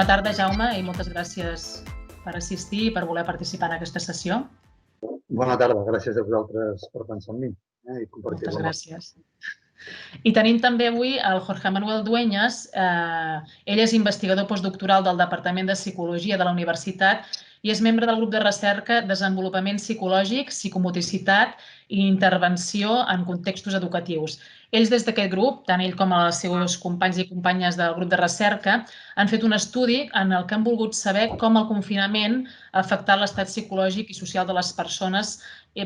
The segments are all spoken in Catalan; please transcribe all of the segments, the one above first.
Bona tarda, Jaume, i moltes gràcies per assistir i per voler participar en aquesta sessió. Bona tarda, gràcies a vosaltres per pensar en mi. Moltes gràcies. I tenim també avui el Jorge Manuel Dueñas. Ell és investigador postdoctoral del Departament de Psicologia de la Universitat i és membre del grup de recerca Desenvolupament Psicològic, Psicomotricitat i Intervenció en contextos educatius. Ells des d'aquest grup, tant ell com els seus companys i companyes del grup de recerca, han fet un estudi en el que han volgut saber com el confinament ha afectat l'estat psicològic i social de les persones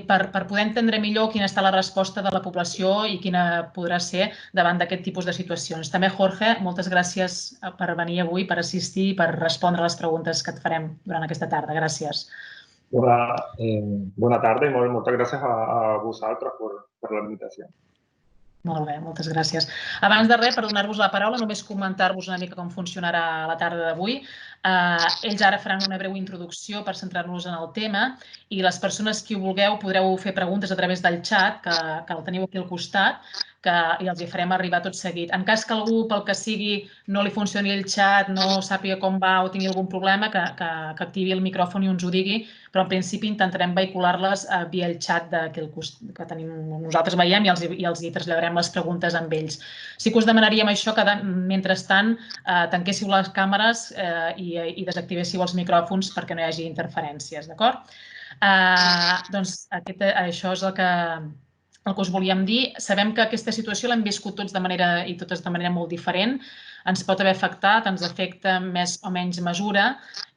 per poder entendre millor quina està la resposta de la població i quina podrà ser davant d'aquest tipus de situacions. També, Jorge, moltes gràcies per venir avui, per assistir i per respondre a les preguntes que et farem durant aquesta tarda. Gràcies. Bona tarda i moltes gràcies a vosaltres per la invitació. Molt bé, moltes gràcies. Abans de res, per donar-vos la paraula, només comentar-vos una mica com funcionarà la tarda d'avui. Ells ara faran una breu introducció per centrar-nos en el tema i les persones que ho vulgueu podreu fer preguntes a través del xat, que el teniu aquí al costat, i els hi farem arribar tot seguit. En cas que algú, pel que sigui, no li funcioni el xat, no sàpiga com va o tingui algun problema, que activi el micròfon i ens ho digui, però en principi intentarem vehicular-les via el xat que tenim nosaltres veiem i els hi traslladarem les preguntes amb ells. Sí que us demanaríem això, que mentrestant tanquéssiu les càmeres i desactivéssiu els micròfons perquè no hi hagi interferències, d'acord? Doncs això és el que us volíem dir. Sabem que aquesta situació l'hem viscut tots de manera molt diferent. Ens pot haver afectat, ens afecta en més o menys mesura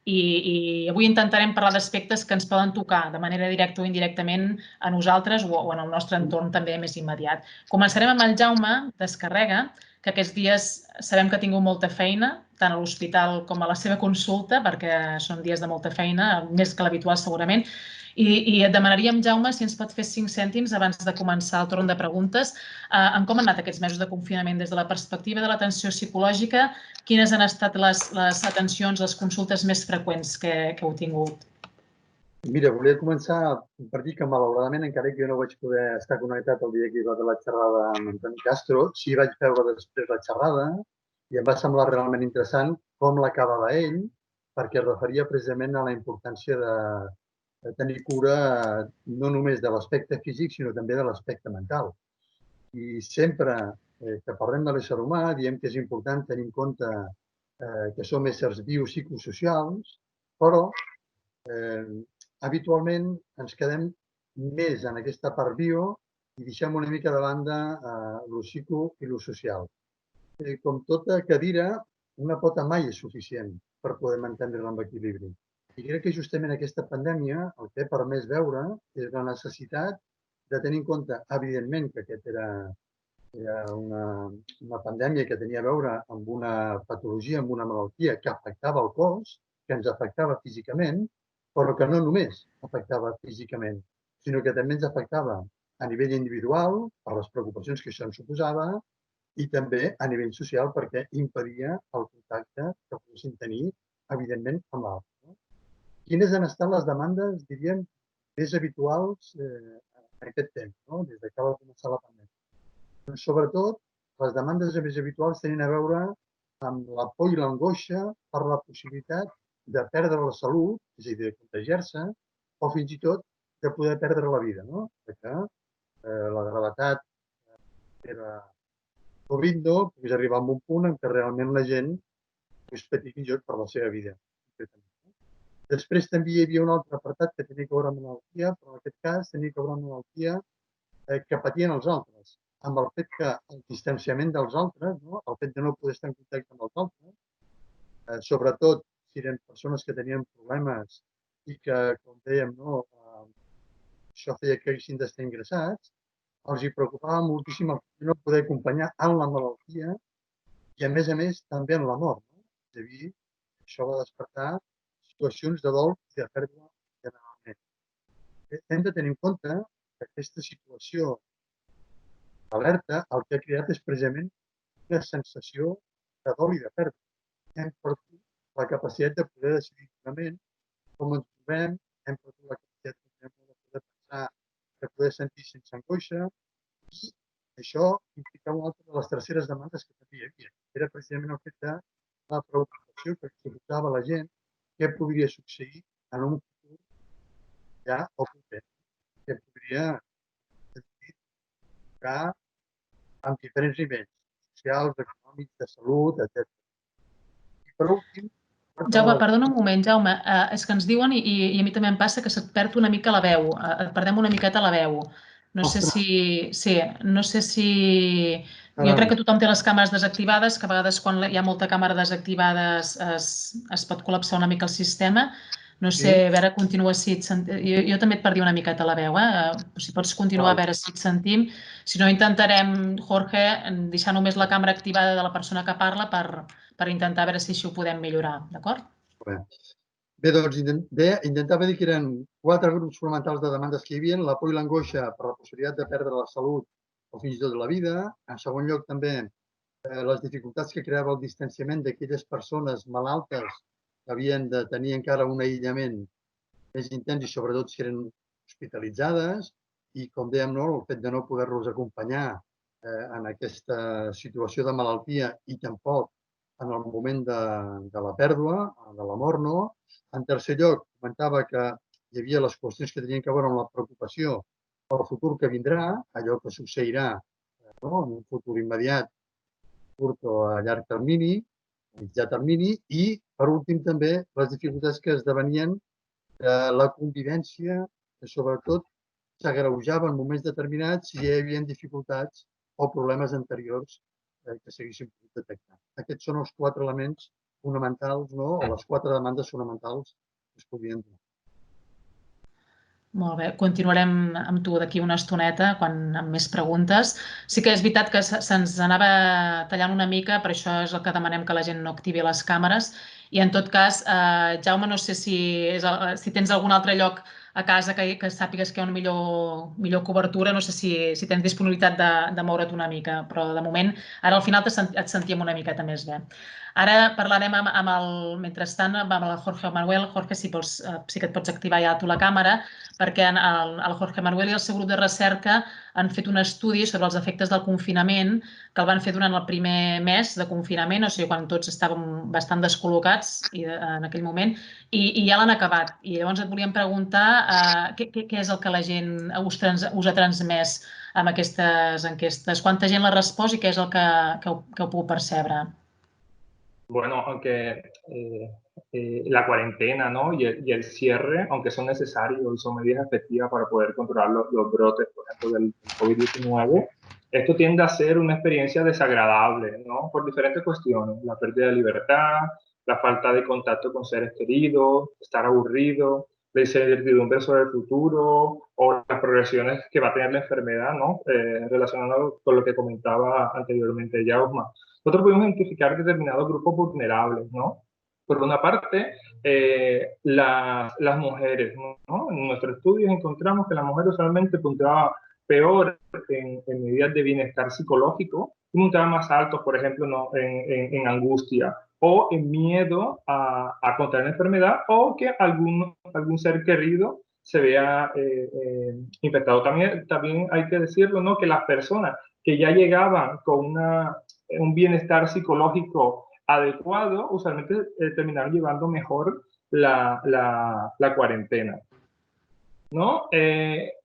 i avui intentarem parlar d'aspectes que ens poden tocar de manera directa o indirectament a nosaltres o en el nostre entorn també més immediat. Començarem amb el Jaume Descarrega, que aquests dies sabem que ha tingut molta feina, tant a l'hospital com a la seva consulta, perquè són dies de molta feina, més que l'habitual segurament. I et demanaríem, Jaume, si ens pot fer 5 cèntims abans de començar el torn de preguntes en com han anat aquests mesos de confinament des de la perspectiva de l'atenció psicològica, quines han estat les atencions, les consultes més freqüents que heu tingut? Mira, volia començar per dir que malauradament, encara que jo no vaig poder estar connectat el dia que hi va haver la xerrada amb Antoni Castro, sí vaig veure després la xerrada i em va semblar realment interessant com l'acabava ell, perquè es referia precisament a la importància de tenir cura no només de l'aspecte físic, sinó també de l'aspecte mental. I sempre que parlem de l'ésser humà, diem que és important tenir en compte que som éssers biopsicosocials, però habitualment ens quedem més en aquesta part bio i deixem una mica de banda lo psico i lo social. Com tota cadira, una pota mai és suficient per poder mantenir-la amb equilibri. I crec que justament aquesta pandèmia el que ha permès veure és la necessitat de tenir en compte, evidentment, que aquest era una pandèmia que tenia a veure amb una patologia, amb una malaltia que afectava el cos, que ens afectava físicament, però que no només afectava físicament, sinó que també ens afectava a nivell individual, per les preocupacions que això ens suposava, i també a nivell social perquè impedia el contacte que poguessin tenir, evidentment, amb l'altre. Quines han estat les demandes, diríem, més habituals en aquest temps, des que va començar la pandèmia? Sobretot, les demandes més habituals tenien a veure amb la por i l'angoixa per la possibilitat de perdre la salut, és a dir, de contagiar-se, o fins i tot de poder perdre la vida, perquè la gravetat era corriendo, pogués arribar a un punt en què realment la gent pogués patir fins i tot per la seva vida. Després també hi havia un altre apartat que tenia que veure amb malaltia, però en aquest cas tenia que veure amb malaltia que patien els altres, amb el fet que el distanciament dels altres, el fet de no poder estar en contacte amb els altres, sobretot si eren persones que tenien problemes i que, com dèiem, això feia que haguessin d'estar ingressats, els hi preocupava moltíssim el fet de no poder acompanyar en la malaltia i, a més, també en la mort. És a dir, això va despertar situacions de dol i de pèrdua generalment. Hem de tenir en compte que aquesta situació d'alerta el que ha creat és precisament una sensació de dol i de pèrdua. Hem perdut la capacitat de poder decidir lliurement com ens trobem, hem perdut la capacitat de poder pensar, de poder sentir sense angoixa i això implicava una altra de les terceres demandes que també hi havia. Era precisament el fet de la preocupació que explicaven a la gent què podria succeir en un futur ja o proper, què podria tocar amb diferents nivells socials, econòmics, de salut, etc. I per últim... Jaume, perdona un moment, Jaume. És que ens diuen, i a mi també em passa, que se't perd una mica la veu. Perdem una miqueta la veu. No sé si... Sí, no sé si... Jo crec que tothom té les càmeres desactivades, que a vegades quan hi ha molta càmera desactivada es pot col·lapsar una mica el sistema. No sé, a veure, continua si et sentim... Jo també et perdia una miqueta la veu, Si pots continuar, a veure si et sentim. Si no, intentarem, Jorge, deixar només la càmera activada de la persona que parla per intentar veure si així ho podem millorar, d'acord? Bé, doncs intentava dir que eren 4 grups fonamentals de demandes que hi havia: la por i l'angoixa per la possibilitat de perdre la salut o fins i tot la vida. En segon lloc, també les dificultats que creava el distanciament d'aquelles persones malaltes que havien de tenir encara un aïllament més intens i sobretot si eren hospitalitzades. I, com dèiem, el fet de no poder-los acompanyar en aquesta situació de malaltia i tampoc en el moment de la pèrdua, de la mort, no. En tercer lloc, comentava que hi havia les qüestions que tenien a veure amb la preocupació pel futur que vindrà, allò que succeirà en un futur immediat, curt o a llarg termini, a mitjà termini, i, per últim, també les dificultats que esdevenien de la convivència, que sobretot s'agreujava en moments determinats si hi havia dificultats o problemes anteriors que s'haguessin pogut detectar. Aquests són els 4 elements fonamentals, o les 4 demandes fonamentals que es podien donar. Molt bé, continuarem amb tu d'aquí una estoneta, amb més preguntes. Sí que és veritat que se'ns anava tallant una mica, per això és el que demanem que la gent no activi les càmeres. I en tot cas, Jaume, no sé si tens algun altre lloc a casa que sàpigues que hi ha una millor cobertura, no sé si tens disponibilitat de moure't una mica, però de moment, ara al final et sentíem una miqueta més bé. Ara parlarem mentrestant amb el Jorge Manuel. Jorge, si que et pots activar ja tu la càmera, perquè el Jorge Manuel i el seu grup de recerca han fet un estudi sobre els efectes del confinament, que el van fer durant el primer mes de confinament, o sigui, quan tots estàvem bastant descol·locats en aquell moment, i ja l'han acabat. I llavors et volíem preguntar què és el que la gent us ha transmès amb aquestes enquestes, quanta gent l'ha respost i què és el que heu pogut percebre. Bueno, aunque la cuarentena, ¿no? y el cierre, aunque son necesarios y son medidas efectivas para poder controlar los brotes, por ejemplo, del COVID-19, esto tiende a ser una experiencia desagradable, ¿no? Por diferentes cuestiones: la pérdida de libertad, la falta de contacto con seres queridos, estar aburrido, la incertidumbre sobre el futuro o las progresiones que va a tener la enfermedad, ¿no? Relacionado con lo que comentaba anteriormente Jaume. Nosotros pudimos identificar determinados grupos vulnerables, ¿no? Por una parte, las mujeres, ¿no? En nuestros estudios encontramos que las mujeres usualmente puntuaban peor en medidas de bienestar psicológico y puntuaban más altos, por ejemplo, ¿no? en angustia o en miedo a contraer la enfermedad o que algún ser querido se vea infectado. También hay que decirlo, ¿no? Que las personas que ya llegaban con un bienestar psicológico adecuado, usualmente terminaron llevando mejor la cuarentena, ¿no?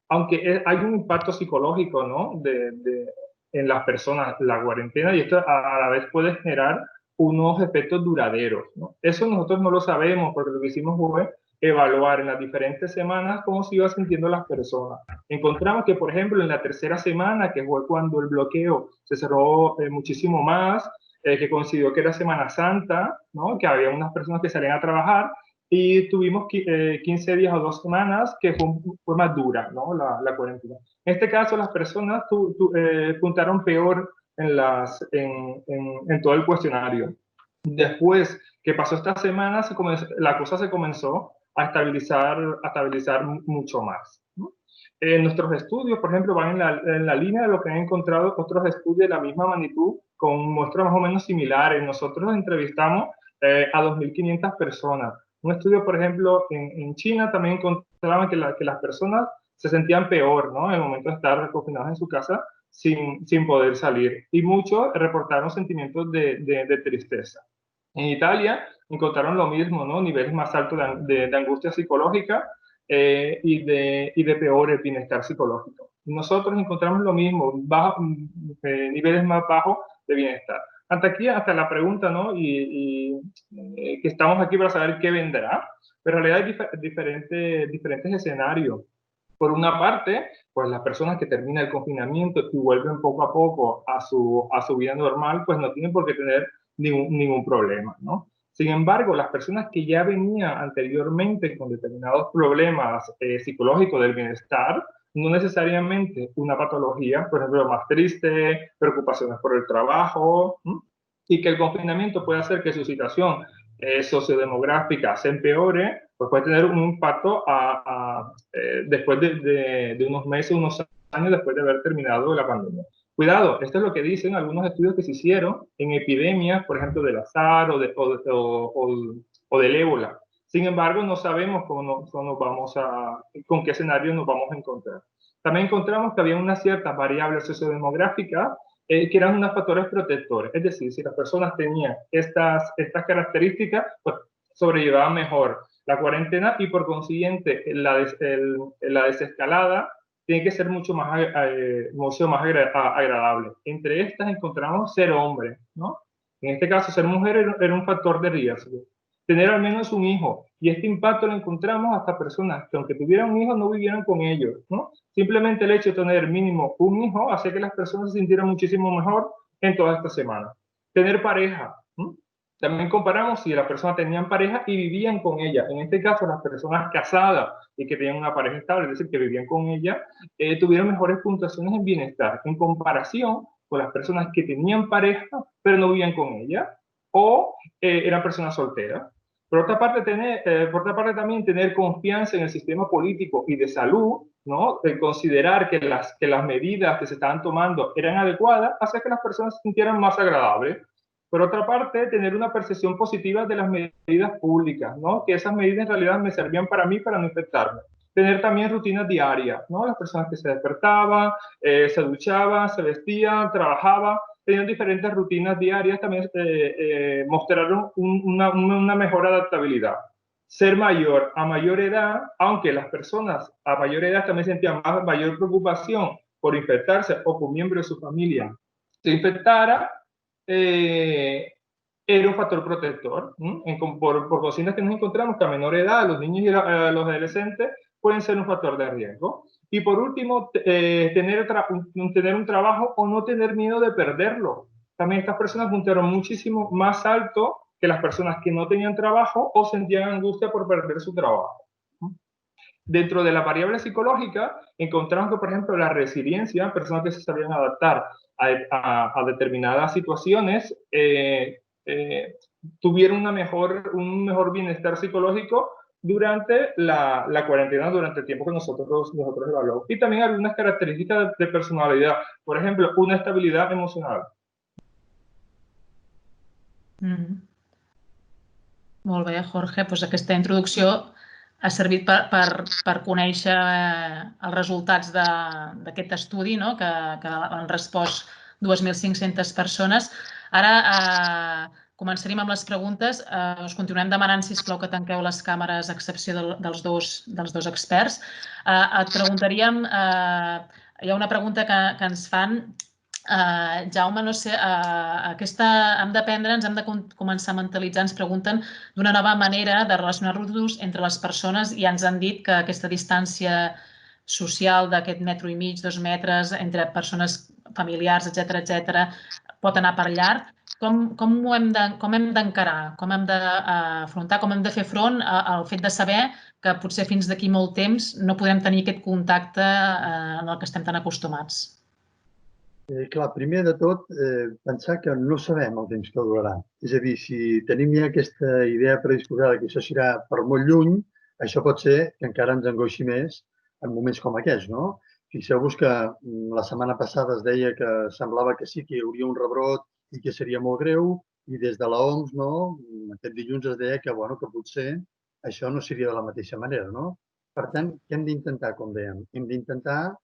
Aunque hay un impacto psicológico, ¿no? en las personas, la cuarentena, y esto a la vez puede generar unos efectos duraderos, ¿no? Eso nosotros no lo sabemos, porque lo que hicimos fue evaluar en las diferentes semanas cómo se iban sintiendo las personas. Encontramos que, por ejemplo, en la tercera semana, que fue cuando el bloqueo se cerró muchísimo más, que coincidió que era Semana Santa, ¿no? Que había unas personas que salían a trabajar, y tuvimos 15 días o 2 semanas que fue más dura, ¿no? la cuarentena. En este caso, las personas puntaron peor en todo el cuestionario. Después que pasó esta semana, la cosa se comenzó a estabilizar mucho más, ¿no? Nuestros estudios, por ejemplo, van en la línea de lo que han encontrado otros estudios de la misma magnitud con muestras más o menos similares. Nosotros entrevistamos a 2.500 personas. Un estudio, por ejemplo, en China también encontraban que las personas se sentían peor, ¿no? En el momento de estar confinados en su casa sin poder salir. Y muchos reportaron sentimientos de tristeza. En Italia encontraron lo mismo, ¿no? Niveles más altos de angustia psicológica y de peor bienestar psicológico. Nosotros encontramos lo mismo, niveles más bajos de bienestar. Hasta aquí, hasta la pregunta, ¿no? Que estamos aquí para saber qué vendrá, pero en realidad hay diferentes escenarios. Por una parte, pues las personas que terminan el confinamiento y vuelven poco a poco a su vida normal, pues no tienen por qué tener ningún problema, ¿no? Sin embargo, las personas que ya venían anteriormente con determinados problemas psicológicos del bienestar, no necesariamente una patología, por ejemplo, más triste, preocupaciones por el trabajo, y que el confinamiento puede hacer que su situación sociodemográfica se empeore, pues puede tener un impacto después de unos meses, unos años después de haber terminado la pandemia. Cuidado, esto es lo que dicen algunos estudios que se hicieron en epidemias, por ejemplo, del SARS o del ébola. Sin embargo, no sabemos con qué escenario nos vamos a encontrar. También encontramos que había unas ciertas variables sociodemográficas que eran unos factores protectores. Es decir, si las personas tenían estas características, pues sobrellevaban mejor la cuarentena y por consiguiente la desescalada tiene que ser mucho más agradable. Entre estas encontramos ser hombre, ¿no? En este caso, ser mujer era un factor de riesgo. Tener al menos un hijo. Y este impacto lo encontramos hasta personas que aunque tuvieran un hijo no vivieran con ellos, ¿no? Simplemente el hecho de tener mínimo un hijo hace que las personas se sintieran muchísimo mejor en toda esta semana. Tener pareja. También comparamos si las personas tenían pareja y vivían con ella. En este caso, las personas casadas y que tenían una pareja estable, es decir, que vivían con ella, tuvieron mejores puntuaciones en bienestar en comparación con las personas que tenían pareja pero no vivían con ella o eran personas solteras. Por otra parte, también tener confianza en el sistema político y de salud, ¿no? De considerar que las medidas que se estaban tomando eran adecuadas, hace que las personas se sintieran más agradables. Por otra parte, tener una percepción positiva de las medidas públicas, ¿no? Que esas medidas en realidad me servían para mí para no infectarme. Tener también rutinas diarias, ¿no? Las personas que se despertaban, se duchaban, se vestían, trabajaban, tenían diferentes rutinas diarias, también mostraron una mejor adaptabilidad. Ser mayor a mayor edad, aunque las personas a mayor edad también sentían mayor preocupación por infectarse o por miembro de su familia se infectara, era un factor protector. Por cocinas que nos encontramos que a menor edad, los niños y los adolescentes pueden ser un factor de riesgo. Y por último, tener un trabajo o no tener miedo de perderlo. También estas personas puntearon muchísimo más alto que las personas que no tenían trabajo o sentían angustia por perder su trabajo. Dentro de la variable psicológica, encontramos que, por ejemplo, la resiliencia, personas que se sabían adaptar a determinadas situaciones, tuvieron un mejor bienestar psicológico durante la cuarentena, durante el tiempo que nosotros evaluamos. Y también algunas características de personalidad, por ejemplo, una estabilidad emocional. Molt bé, Jorge. Doncs aquesta introducció ha servit per conèixer els resultats d'aquest estudi, no? que han respost 2.500 persones. Ara començaríem amb les preguntes. Us continuem demanant, sisplau, que tanqueu les càmeres a excepció dels dos experts. Et preguntaríem, hi ha una pregunta que ens fan. Jaume, no sé, hem d'aprendre, ens hem de començar a mentalitzar, ens pregunten d'una nova manera de relacionar-nos entre les persones i ens han dit que aquesta distància social d'aquest metro i mig, 2 metres, entre persones familiars, etc., pot anar per llarg. Com hem d'encarar, com hem d'afrontar, com hem de fer front al fet de saber que potser fins d'aquí molt temps no podrem tenir aquest contacte en el que estem tan acostumats? Clar, primer de tot, pensar que no sabem el temps que durarà. És a dir, si tenim ja aquesta idea predisposada que això serà per molt lluny, això pot ser que encara ens angoixi més en moments com aquests, no? Fixeu-vos que la setmana passada es deia que semblava que sí que hi hauria un rebrot i que seria molt greu, i des de l'OMS, no? Aquest dilluns es deia que, bueno, que potser això no seria de la mateixa manera, no? Per tant, què hem d'intentar, com dèiem? Hem d'intentar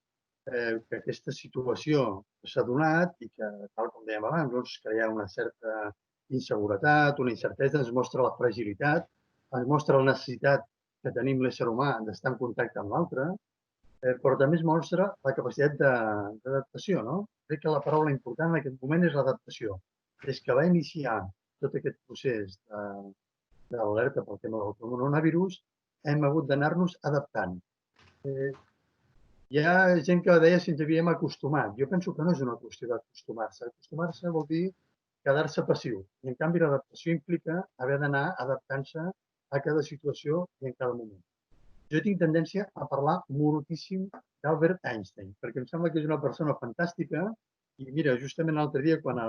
que aquesta situació s'ha donat i que, tal com dèiem abans, doncs, crear una certa inseguretat, una incertesa, ens mostra la fragilitat, ens mostra la necessitat que tenim l'ésser humà d'estar en contacte amb l'altre, però també es mostra la capacitat d'adaptació, no? Crec que la paraula important en aquest moment és l'adaptació. Des que va iniciar tot aquest procés d'alerta pel tema del coronavirus, hem hagut d'anar-nos adaptant. Hi ha gent que deia si ens havíem acostumat. Jo penso que no és una qüestió d'acostumar-se. Acostumar-se vol dir quedar-se passiu. I, en canvi, l'adaptació implica haver d'anar adaptant-se a cada situació i en cada moment. Jo tinc tendència a parlar moltíssim d'Albert Einstein, perquè em sembla que és una persona fantàstica i, mira, justament l'altre dia, quan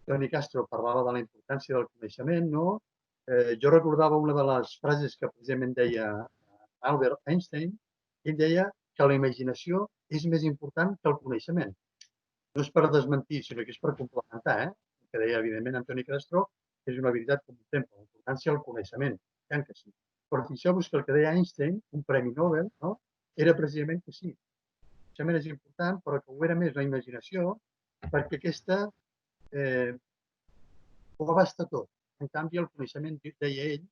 Toni Castro parlava de la importància del coneixement, no? Jo recordava una de les frases que precisament deia Albert Einstein. Ell deia que la imaginació és més important que el coneixement. No és per desmentir, sinó que és per complementar, el que deia, evidentment, Antoni Castro, que és una veritat com un temple, la importància del coneixement, tant que sí. Però fixeu-vos que el que deia Einstein, un premi Nobel, no? Era precisament que sí. El coneixement és important, però que ho era més la imaginació, perquè aquesta ho abasta tot. En canvi, el coneixement, deia ell,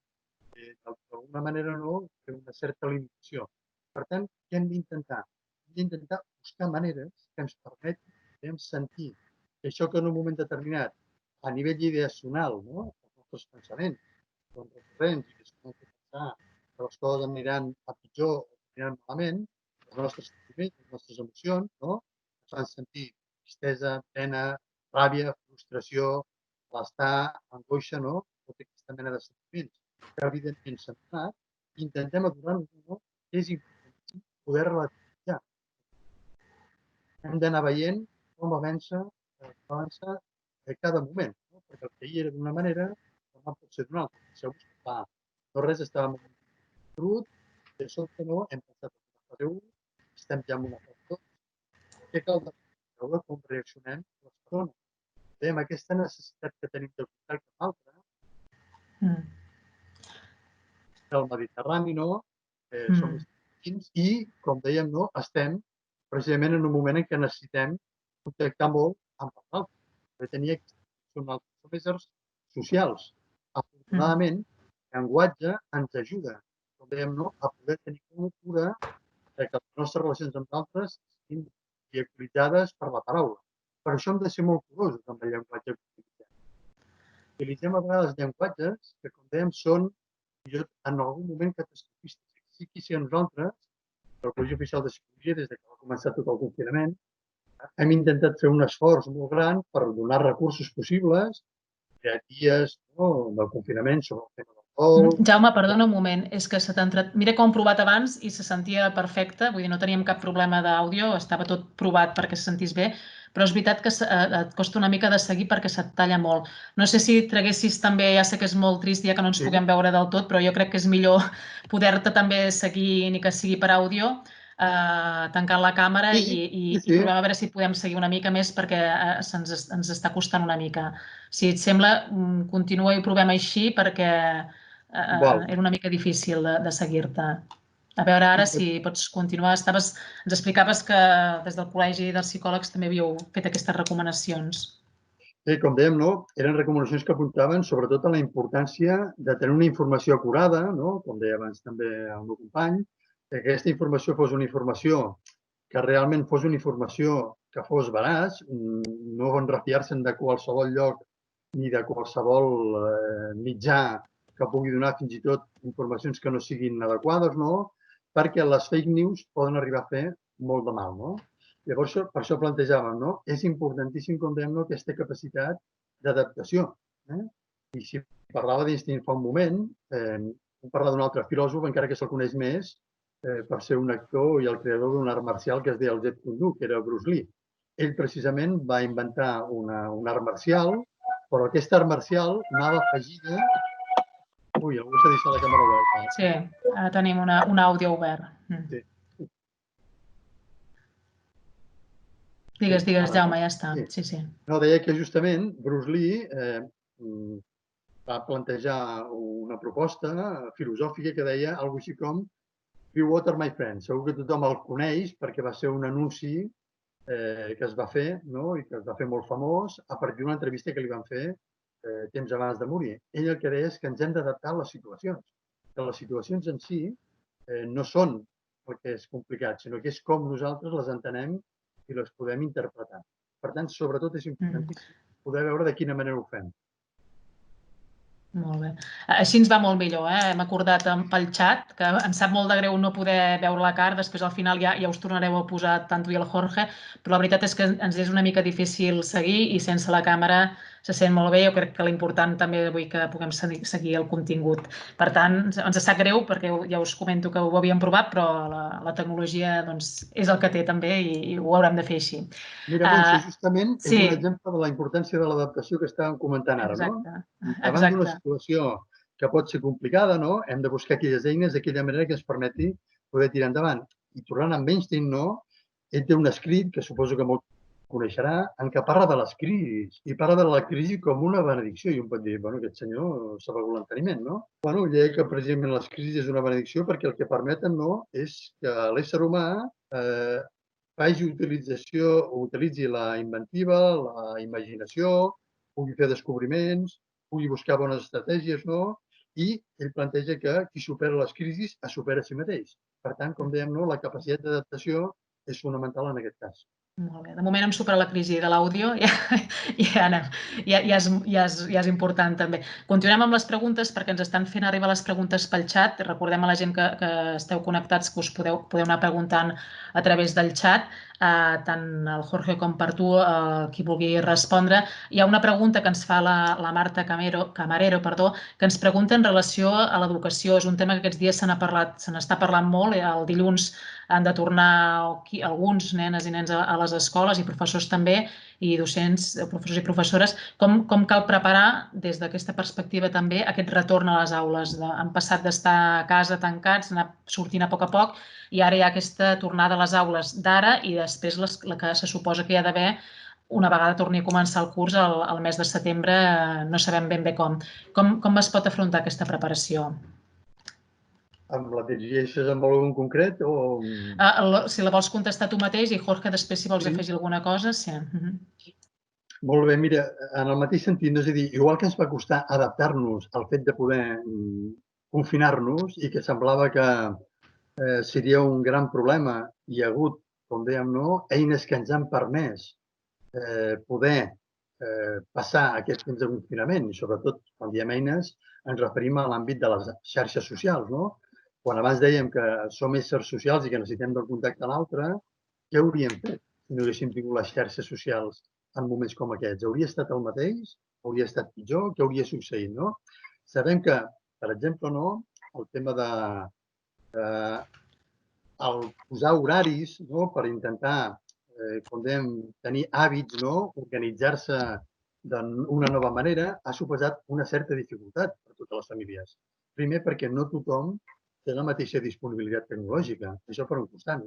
d'alguna manera no, té una certa limitació. Per tant, què hem d'intentar? Hem d'intentar buscar maneres que ens permetin sentir que això que en un moment determinat, a nivell ideacional, no? Els nostres pensaments són recurrents i que són que pensar que les coses aniran a pitjor o aniran malament, els nostres sentiments, les nostres emocions, no? Ens fan sentir tristesa, pena, ràbia, frustració, malestar, angoixa, no? Tota aquesta mena de sentiments que evidentment s'han donat, intentem adonar-nos, no? És important poder relativitzar. Hem d'anar veient com avança cada moment, no? Perquè el que hi era d'una manera no pot ser d'una altra. Segur que no res estava molt brut, de sobte no, hem passat a la fase 1, estem ja en una fase 2. Què cal veure com reaccionem les persones? Veiem aquesta necessitat que tenim de contacte amb l'altre, el Mediterrani, no? Som dins i, com dèiem, no? Estem precisament en un moment en què necessitem contactar molt amb l'altre. Som éssers socials. Afortunadament, el llenguatge ens ajuda, com dèiem, no? A poder tenir cura que les nostres relacions amb d'altres siguin vehiculitzades per la paraula. Per això hem de ser molt curosos amb el llenguatge que utilitzem. Utilitzem a vegades llenguatges que, com dèiem, són en algun moment catastrofistes. Sí que si a nosaltres, el Col·legi Oficial de Psicologia, des que va començar tot el confinament, hem intentat fer un esforç molt gran per donar recursos possibles, guies del confinament sobre el tema del vol. Jaume, perdona un moment, és que mira com hem provat abans i se sentia perfecte, vull dir, no teníem cap problema d'àudio, estava tot provat perquè se sentís bé, però és veritat que et costa una mica de seguir perquè se't talla molt. No sé si traguessis també, ja sé que és molt trist ja que no ens puguem veure del tot, però jo crec que és millor poder-te també seguir, ni que sigui per àudio, tancant la càmera i provem a veure si podem seguir una mica més perquè ens està costant una mica. Si et sembla, continua i ho provem així perquè era una mica difícil de seguir-te. A veure ara si pots continuar. Ens explicaves que des del Col·legi dels Psicòlegs també havíeu fet aquestes recomanacions. Bé, com dèiem, eren recomanacions que apuntaven sobretot a la importància de tenir una informació acurada, com deia abans també el meu company, que aquesta informació fos una informació que realment fos una informació que fos veraç, no en refiar-se'n de qualsevol lloc ni de qualsevol mitjà que pugui donar fins i tot informacions que no siguin adequades, perquè les fake news poden arribar a fer molt de mal. Llavors, per això plantejàvem, és importantíssim, com dèiem, aquesta capacitat d'adaptació. I si parlava d'Einstein fa un moment, hem parlat d'un altre filòsof, encara que se'l coneix més, per ser un actor i el creador d'un art marcial que es deia el Jeet Kune Do, que era Bruce Lee. Ell precisament va inventar un art marcial, però aquesta art marcial anava afegida... Ui, algú s'ha deixat la càmera oberta. Sí, ara tenim un àudio obert. Sí. Digues, Jaume, ja està. Sí. No, deia que justament Bruce Lee va plantejar una proposta filosòfica que deia alguna cosa així com Be water, my friend. Segur que tothom el coneix perquè va ser un anunci que es va fer, i que es va fer molt famós a partir d'una entrevista que li van fer temps abans de morir. Ell el que deia és que ens hem d'adaptar a les situacions, que les situacions en si no són el que és complicat, sinó que és com nosaltres les entenem i les podem interpretar. Per tant, sobretot és importantíssim poder veure de quina manera ho fem. Molt bé. Així ens va molt millor. Hem acordat pel xat, que em sap molt de greu no poder veure la cara, després al final ja us tornareu a posar tant tu i el Jorge, però la veritat és que ens és una mica difícil seguir i sense la càmera se sent molt bé. Jo crec que l'important també avui que puguem seguir el contingut. Per tant, ens sap greu perquè ja us comento que ho havíem provat, però la tecnologia és el que té també i ho haurem de fer així. Mira, Montse, justament és Sí. un exemple de la importància de l'adaptació que estàvem comentant ara, no? Exacte. Davant d'una situació que pot ser complicada, hem de buscar aquelles eines d'aquella manera que ens permeti poder tirar endavant. I tornant amb Einstein, ell té un escrit, que suposo que molt coneixerà, en què parla de les crisis, i parla de la crisi com una benedicció, i un pot dir, aquest senyor s'ha begut l'enteniment, no? Ell deia que precisament les crisis és una benedicció perquè el que permeten, és que l'ésser humà utilitzi la inventiva, la imaginació, pugui fer descobriments, pugui buscar bones estratègies, i ell planteja que qui supera les crisis es supera a si mateix. Per tant, com dèiem, la capacitat d'adaptació és fonamental en aquest cas. Molt bé. De moment hem superat la crisi de l'àudio, ja és important també. Continuem amb les preguntes perquè ens estan fent arribar les preguntes pel xat. Recordem a la gent que esteu connectats que us podeu anar preguntant a través del xat, tant el Jorge com per tu, qui vulgui respondre. Hi ha una pregunta que ens fa la Marta Camarero, que ens pregunta en relació a l'educació. És un tema que aquests dies se n'està parlant molt. El dilluns han de tornar alguns nenes i nens a les escoles i professors també, i docents, professors i professores. Com cal preparar des d'aquesta perspectiva també aquest retorn a les aules? Han passat d'estar a casa tancats, anar sortint a poc i ara hi ha aquesta tornada a les aules d'ara i després la que se suposa que hi ha d'haver una vegada torni a començar el curs al mes de setembre, no sabem ben bé com. Com es pot afrontar aquesta preparació? Amb la dirigeixes amb algun concret o...? Si la vols contestar tu mateix i Jorge després si vols afegir alguna cosa, sí. Molt bé, mira, en el mateix sentit, és a dir, igual que ens va costar adaptar-nos al fet de poder confinar-nos i que semblava que seria un gran problema, hi ha hagut, com dèiem, eines que ens han permès poder passar aquest temps de confinament, i sobretot, quan diem eines, ens referim a l'àmbit de les xarxes socials, Quan abans dèiem que som éssers socials i que necessitem del contacte a l'altre, què hauríem fet si no haguéssim tingut les xarxes socials en moments com aquests? Hauria estat el mateix? Hauria estat pitjor? Què hauria succeït? Sabem que, per exemple, el tema de posar horaris per intentar, com dèiem, tenir hàbits, organitzar-se d'una nova manera, ha suposat una certa dificultat per a totes les famílies. Primer, perquè no tothom té la mateixa disponibilitat tecnològica. Això per un costat,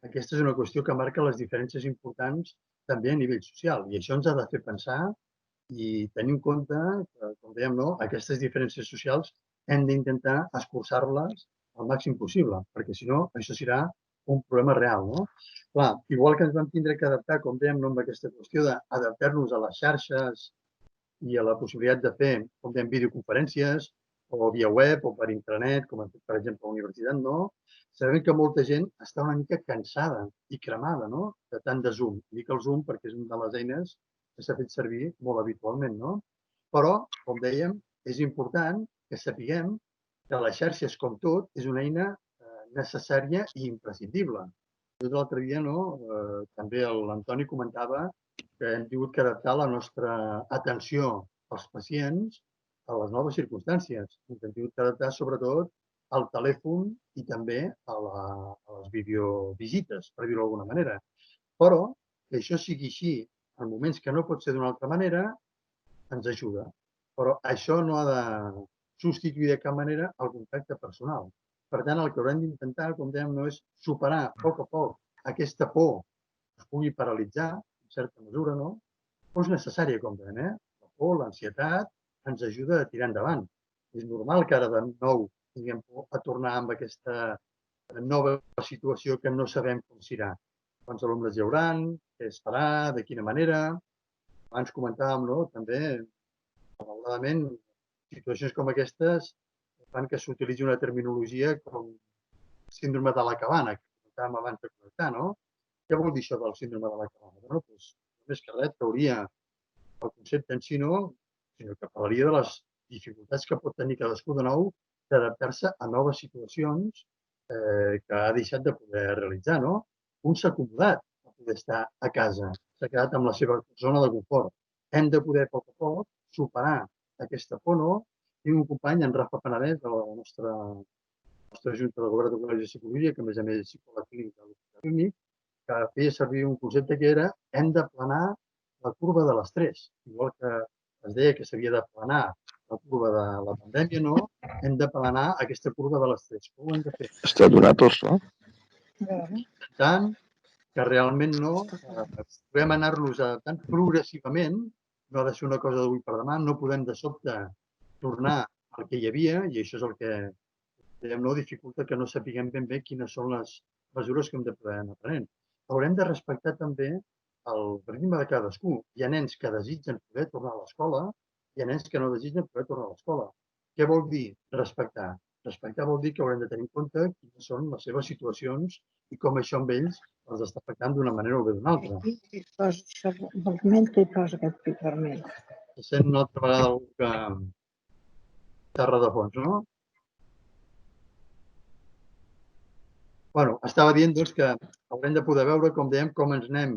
Aquesta és una qüestió que marca les diferències importants també a nivell social i això ens ha de fer pensar i tenir en compte que, com dèiem, aquestes diferències socials hem d'intentar escurçar-les al màxim possible, perquè si no, això serà un problema real, Clar, igual que ens vam tindre que adaptar, com dèiem, amb aquesta qüestió d'adaptar-nos a les xarxes i a la possibilitat de fer, com dèiem, videoconferències, o via web o per intranet, com hem fet, per exemple, a la universitat, sabem que molta gent està una mica cansada i cremada, de tant de Zoom. Dic el Zoom perquè és una de les eines que s'ha fet servir molt habitualment, Però, com dèiem, és important que sapiguem que les xarxes, com tot, és una eina necessària i imprescindible. L'altre dia, també l'Antoni comentava que hem tingut que adaptar la nostra atenció als pacients a les noves circumstàncies. Ens hem tingut que adaptar, sobretot, al telèfon i també a les videovisites, per dir-ho d'alguna manera. Però que això sigui així en moments que no pot ser d'una altra manera, ens ajuda. Però això no ha de substituir de cap manera el contacte personal. Per tant, el que haurem d'intentar, com dèiem, és superar a poc aquesta por que es pugui paralitzar, en certa mesura, però és necessària, com dèiem, La por, l'ansietat, ens ajuda a tirar endavant. És normal que ara de nou tinguem por a tornar amb aquesta nova situació que no sabem com serà. quants alumnes hi haurà, què es farà, de quina manera. Abans comentàvem, no? També, malauradament, situacions com aquestes fan que s'utilitzi una terminologia com síndrome de la cabana, que comentàvem abans de connectar, no? Què vol dir això del síndrome de la cabana? Bueno, doncs, més que res, trauria el concepte en si no, sinó que parlaria de les dificultats que pot tenir cadascú de nou d'adaptar-se a noves situacions que ha deixat de poder realitzar, no? Un s'ha acomodat a poder estar a casa, s'ha quedat amb la seva zona de confort. Hem de poder, a poc a poc, superar aquesta por, no? Tinc un company, en Rafa Penedès, de la nostra Junta de Govern de Col·legis de Psicologia, que a més és psicòleg clínic de l'Hospital Clínic, que feia servir un concepte que era hem d'aplanar la curva de l'estrès. Igual que es deia que s'havia d'aplanar la curva de la pandèmia, no? Hem d'aplanar aquesta curva de l'estrès. Com ho hem de fer? Està donat tots, no? Tant que realment no podem anar-los adaptant progressivament, no ha de ser una cosa d'avui per demà, no podem de sobte tornar al que hi havia i això és el que diguem, no, dificulta que no sapiguem ben bé quines són les mesures que hem de poder anar prenent. Haurem de respectar també el ritme de cadascú. Hi ha nens que desitgen poder tornar a l'escola, hi ha nens que no desitgen poder tornar a l'escola. Què vol dir respectar? Respectar vol dir que haurem de tenir en compte quines són les seves situacions i com això amb ells els està afectant d'una manera o bé d'una altra. Això vermell i posa aquest pic vermell. Se sent una altra vegada algú que xerra de fons, no? Bueno, estava dient doncs, que haurem de poder veure, com dèiem, com ens anem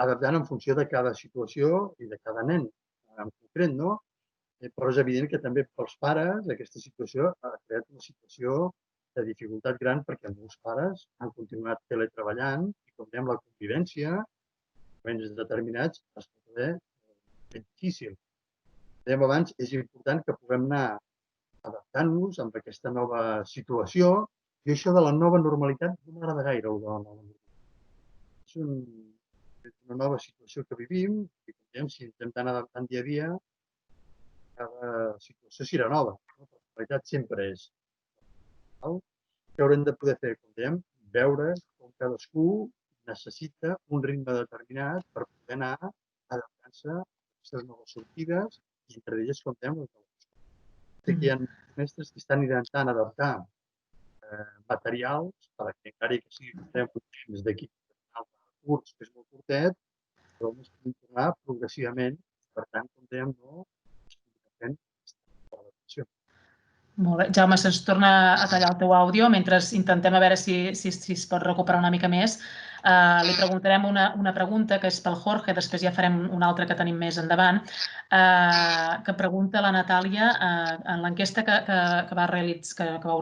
adaptant en funció de cada situació i de cada nen en concret, no? Però és evident que també pels pares aquesta situació ha creat una situació de dificultat gran perquè molts pares han continuat teletreballant i, com dèiem, la convivència en moments determinats es pot fer difícil. Dèiem abans, és important que puguem anar adaptant-nos amb aquesta nova situació i això de la nova normalitat no m'agrada gaire, el de la nova normalitat. És una nova situació que vivim i, com dèiem, si ens hem d'anar adaptant dia a dia, cada situació serà nova. La realitat sempre és. Què haurem de poder fer? Com dèiem, veure com cadascú necessita un ritme determinat per poder anar adaptant-se a aquestes noves sortides i entre elles, com dèiem, que hi ha mestres que estan intentant adaptar materials perquè encara que sigui un temps d'aquí curs, que és molt curtet, però ens podem tornar progressivament. Per tant, com dèiem, no, molt bé. Jaume, se'ns torna a tallar el teu àudio mentre intentem a veure si es pot recuperar una mica més. Li preguntarem una pregunta que és pel Jorge, després ja farem una altra que tenim més endavant, que pregunta la Natàlia en l'enquesta que vau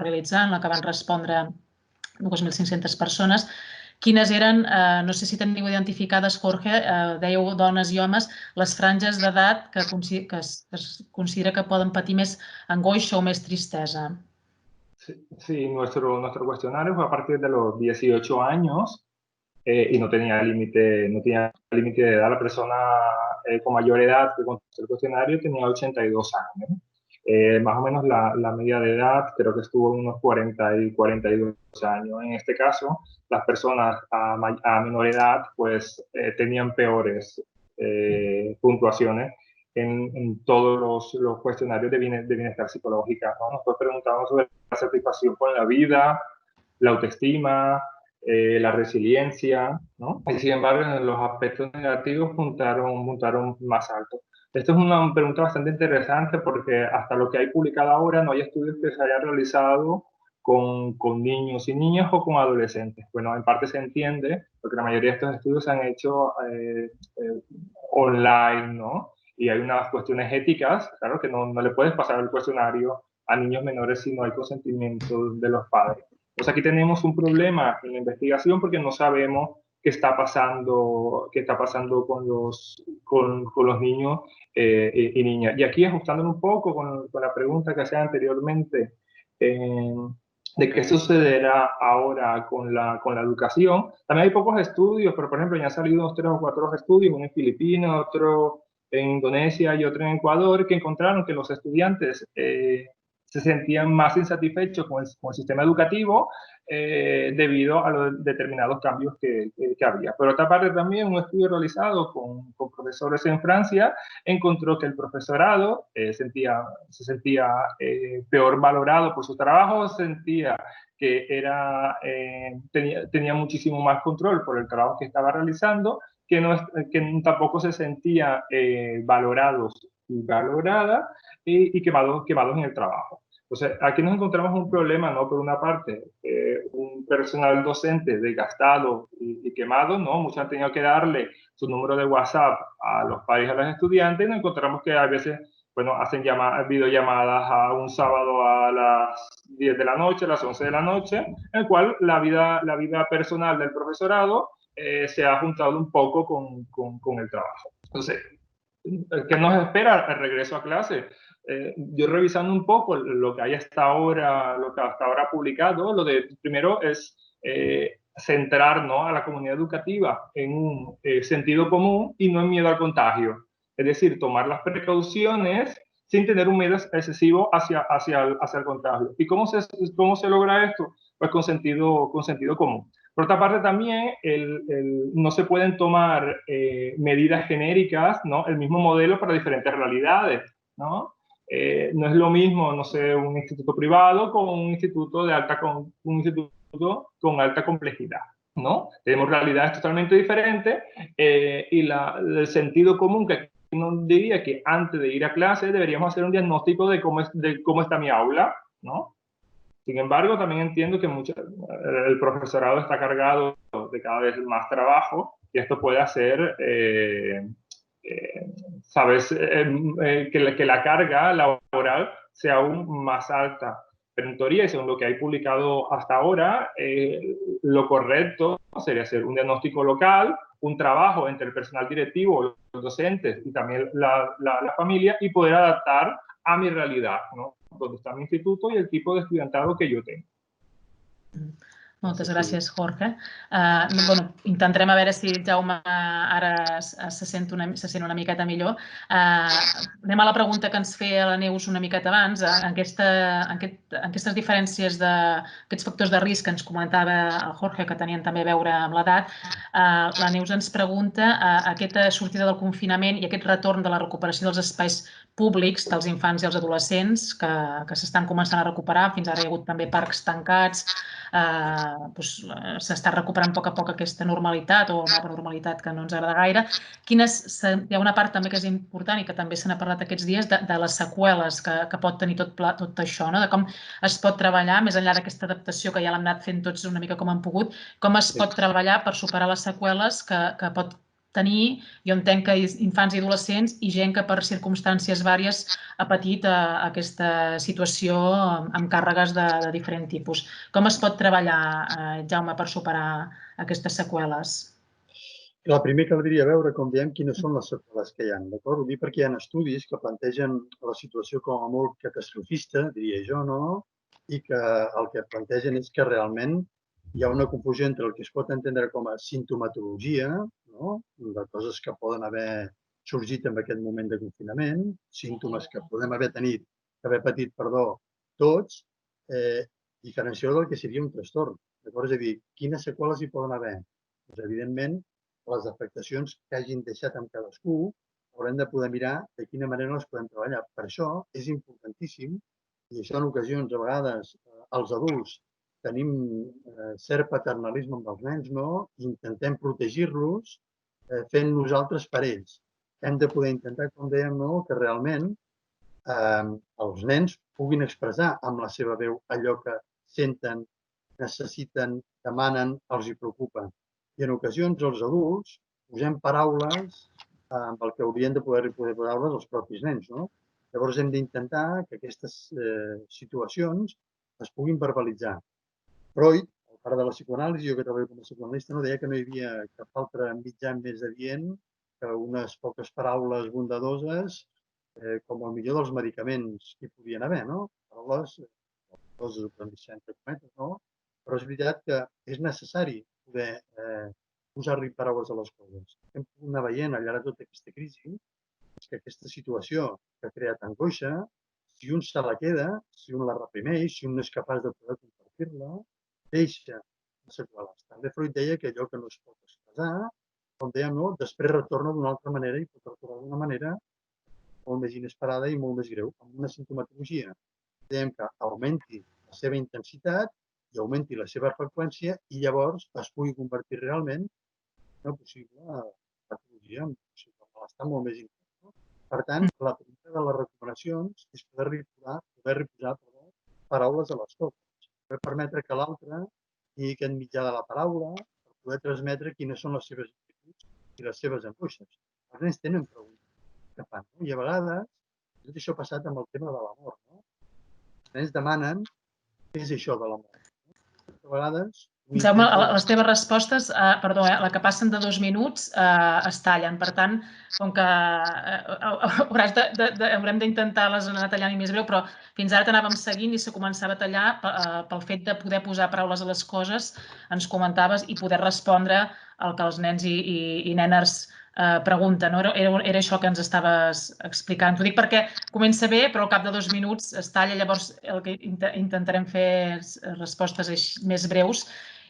realitzar, en la que van respondre 2.500 persones, quines eren, no sé si teniu identificades, Jorge, dèieu dones i homes, les franges d'edat que es considera que poden patir més angoixa o més tristesa. Sí, nuestro cuestionario fue a partir de los 18 años y no tenía límite de edad. La persona con mayor edad que contestó el cuestionario tenía 82 años. Más o menos la media de edad creo que estuvo en unos 40 y 42 años. En este caso, las personas a menor edad pues tenían peores puntuaciones en todos los cuestionarios de bienestar psicológica, ¿no? Nosotros preguntamos sobre la satisfacción con la vida, la autoestima, la resiliencia, ¿no? Y sin embargo, en los aspectos negativos puntaron más alto. Esto es una pregunta bastante interesante porque hasta lo que hay publicado ahora no hay estudios que se hayan realizado con niños y niñas o con adolescentes. Bueno, en parte se entiende porque la mayoría de estos estudios se han hecho online, ¿no? Y hay unas cuestiones éticas, claro, que no le puedes pasar el cuestionario a niños menores si no hay consentimiento de los padres. Pues aquí tenemos un problema en la investigación porque no sabemos qué está pasando con los niños y niñas. Y aquí ajustándolo un poco con la pregunta que hacía anteriormente de qué sucederá ahora con la educación. También hay pocos estudios, pero por ejemplo ya han salido unos 3 o 4 estudios, uno en Filipinas, otro en Indonesia y otro en Ecuador, que encontraron que los estudiantes se se sentían más insatisfechos con el sistema educativo debido a los determinados cambios que había. Por otra parte, también un estudio realizado con profesores en Francia encontró que el profesorado se sentía peor valorado por su trabajo, sentía que tenía muchísimo más control por el trabajo que estaba realizando, que tampoco se sentía valorados y valoradas y quemados en el trabajo. Entonces, aquí nos encontramos un problema, ¿no? Por una parte, un personal docente desgastado y quemado, ¿no? Muchos han tenido que darle su número de WhatsApp a los padres y a los estudiantes, y nos encontramos que a veces, bueno, hacen videollamadas a un sábado a las 10 de la noche, a las 11 de la noche, en el cual la vida personal del profesorado se ha juntado un poco con el trabajo. Entonces, ¿qué nos espera al regreso a clase? Yo revisando un poco lo que hay hasta ahora, lo que hasta ahora publicado, primero es centrar, ¿no?, a la comunidad educativa en un sentido común y no en miedo al contagio. Es decir, tomar las precauciones sin tener un miedo excesivo hacia el contagio. ¿Y cómo se logra esto? Pues con sentido común. Por otra parte, también no se pueden tomar medidas genéricas, ¿no?, el mismo modelo para diferentes realidades, ¿no? No es lo mismo, no sé, un instituto privado con un instituto con alta complejidad, ¿no? Tenemos realidades totalmente diferentes y el sentido común que nos diría que antes de ir a clase deberíamos hacer un diagnóstico de cómo está mi aula, ¿no? Sin embargo, también entiendo que el profesorado está cargado de cada vez más trabajo y esto puede hacer, ¿sabes?, que la carga laboral sea aún más alta. Pero en teoría, y según lo que hay publicado hasta ahora, lo correcto sería hacer un diagnóstico local, un trabajo entre el personal directivo, los docentes y también la familia, y poder adaptar a mi realidad, ¿no?, donde está mi instituto y el tipo de estudiantado que yo tengo. Moltes gràcies, Jorge. Bueno, intentarem a veure si Jaume ara se sent una miqueta millor. Anem a la pregunta que ens feia la Neus una miqueta abans. Aquestes diferències, aquests factors de risc que ens comentava el Jorge, que tenien també a veure amb l'edat, la Neus ens pregunta aquesta sortida del confinament i aquest retorn de la recuperació dels espais públics dels infants i els adolescents que s'estan començant a recuperar. Fins ara hi ha hagut també parcs tancats. S'està recuperant a poc aquesta normalitat o nova normalitat que no ens agrada gaire. Hi ha una part també que és important i que també se n'ha parlat aquests dies de les seqüeles que pot tenir tot això, de com es pot treballar, més enllà d'aquesta adaptació que ja l'hem anat fent tots una mica com hem pogut, com es pot treballar per superar les seqüeles que pot tenir, jo entenc que infants i adolescents i gent que per circumstàncies vàries ha patit aquesta situació amb càrregues de diferent tipus. Com es pot treballar, Jaume, per superar aquestes seqüeles? Clar, primer caldria veure, com diem, quines són les seqüeles que hi ha, d'acord? Ho dic perquè hi ha estudis que plantegen la situació com a molt catastrofista, diria jo, no? I que el que plantegen és que realment hi ha una confusió entre el que es pot entendre com a simptomatologia, no?, de coses que poden haver sorgit en aquest moment de confinament, símptomes que podem haver patit, tots, diferenciar del que seria un trastorn. És a dir, quines seqüeles hi poden haver? Doncs, evidentment, les afectacions que hagin deixat amb cadascú haurem de poder mirar de quina manera les podem treballar. Per això és importantíssim, i això en ocasions, a vegades, els adults tenim cert paternalisme amb els nens, no? Intentem protegir-los fent nosaltres per ells. Hem de poder intentar, com dèiem, que realment els nens puguin expressar amb la seva veu allò que senten, necessiten, demanen, els hi preocupa. I en ocasions els adults posem paraules amb el que haurien de poder posar paraules els propis nens, no? Llavors hem d'intentar que aquestes situacions es puguin verbalitzar. Freud, el pare de la psicoanàlisi, jo que treballo com a psicoanalista, no deia que no hi havia cap altre mitjà més adient que unes poques paraules bondadoses com el millor dels medicaments que hi podien haver, no? Paraules bondadoses, entre cometes, no? Però és veritat que és necessari poder posar-li paraules a les coses. Hem pogut anar veient al llarg de tota aquesta crisi que aquesta situació que ha creat angoixa, si un se la queda, si un la reprimeix, si un no és capaç de poder compartir-la, deixa les seqüeles. També Freud deia que allò que no es pot expressar, com dèiem, després retorna d'una altra manera i pot retornar d'una manera molt més inesperada i molt més greu, amb una sintomatologia. Dèiem que augmenti la seva intensitat i augmenti la seva freqüència i llavors es pugui convertir realment en una possible patologia, en un possible malestar molt més intens. Per tant, la primera de les recomanacions és poder posar paraules a les coses, poder permetre que l'altre tingui aquest mitjà de la paraula per poder transmetre quines són les seves inquietuds i les seves angoixes. Els nens tenen preguntes que fan, i a vegades tot això ha passat amb el tema de l'amor. Els nens demanen què és això de l'amor. A vegades... Jaume, les teves respostes, perdó, la que passen de 2 minuts es tallen. Per tant, com que haurem d'intentar-les anar tallant i més breu, però fins ara t'anàvem seguint i se començava a tallar pel fet de poder posar paraules a les coses, ens comentaves, i poder respondre al que els nens i nenes pregunten. Era això que ens estaves explicant. T'ho dic perquè comença bé, però al cap de 2 minuts es talla. Llavors, el que intentarem fer respostes més breus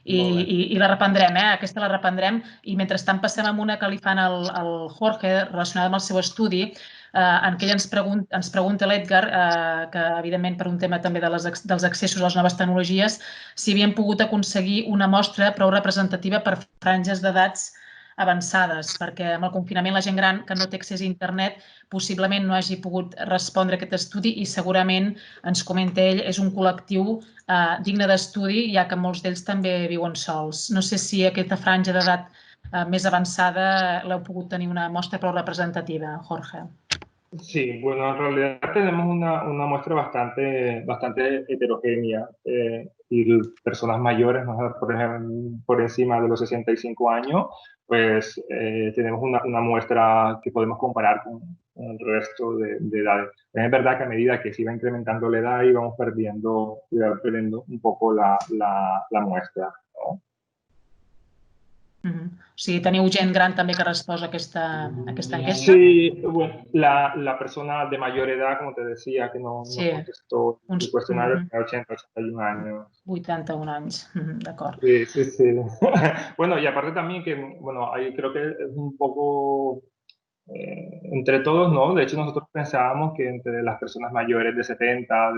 i la reprendrem, aquesta la reprendrem, i mentrestant passem amb una que li fan al Jorge relacionada amb el seu estudi, en què ell ens pregunta l'Edgar, que evidentment per un tema també dels accessos a les noves tecnologies, si havien pogut aconseguir una mostra prou representativa per franges d'edats avançades, perquè amb el confinament la gent gran que no té accés a internet possiblement no hagi pogut respondre a aquest estudi i segurament, ens comenta ell, és un col·lectiu digne d'estudi, ja que molts d'ells també viuen sols. No sé si aquesta franja d'edat més avançada l'heu pogut tenir una mostra prou representativa, Jorge. Sí, bueno, en realidad tenemos una muestra bastante heterogénea y personas mayores, ¿no? Por ejemplo, por encima de los 65 años, pues tenemos una muestra que podemos comparar con el resto de edades. Es verdad que a medida que se va incrementando la edad íbamos perdiendo un poco la muestra, ¿no? O sigui, teniu gent gran també que resposa a aquesta enquesta? Sí, bueno, la persona de mayor edad, como te decía, que no contestó el cuestionario, tenía 81 años. 81 anys, d'acord. Sí. Bueno, y aparte también que, bueno, ahí creo que es un poco entre todos, ¿no? De hecho, nosotros pensábamos que entre las personas mayores de 70,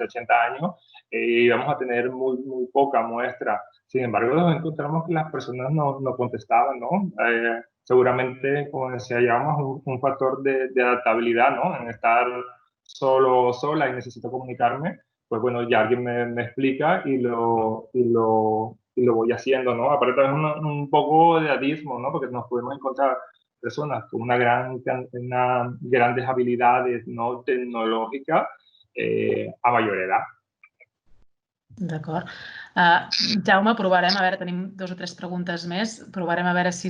80 años, íbamos a tener muy poca muestra. Sin embargo, nos encontramos que las personas no contestaban, ¿no? Seguramente, como decía, llevamos un factor de adaptabilidad, ¿no? En estar sola y necesito comunicarme, pues bueno, ya alguien me explica y lo voy haciendo, ¿no? Aparte también un poco de adismo, ¿no? Porque nos podemos encontrar personas con grandes habilidades no tecnològiques a major edat. D'acord. Jaume, provarem, a veure, tenim 2 o 3 preguntes més, provarem a veure si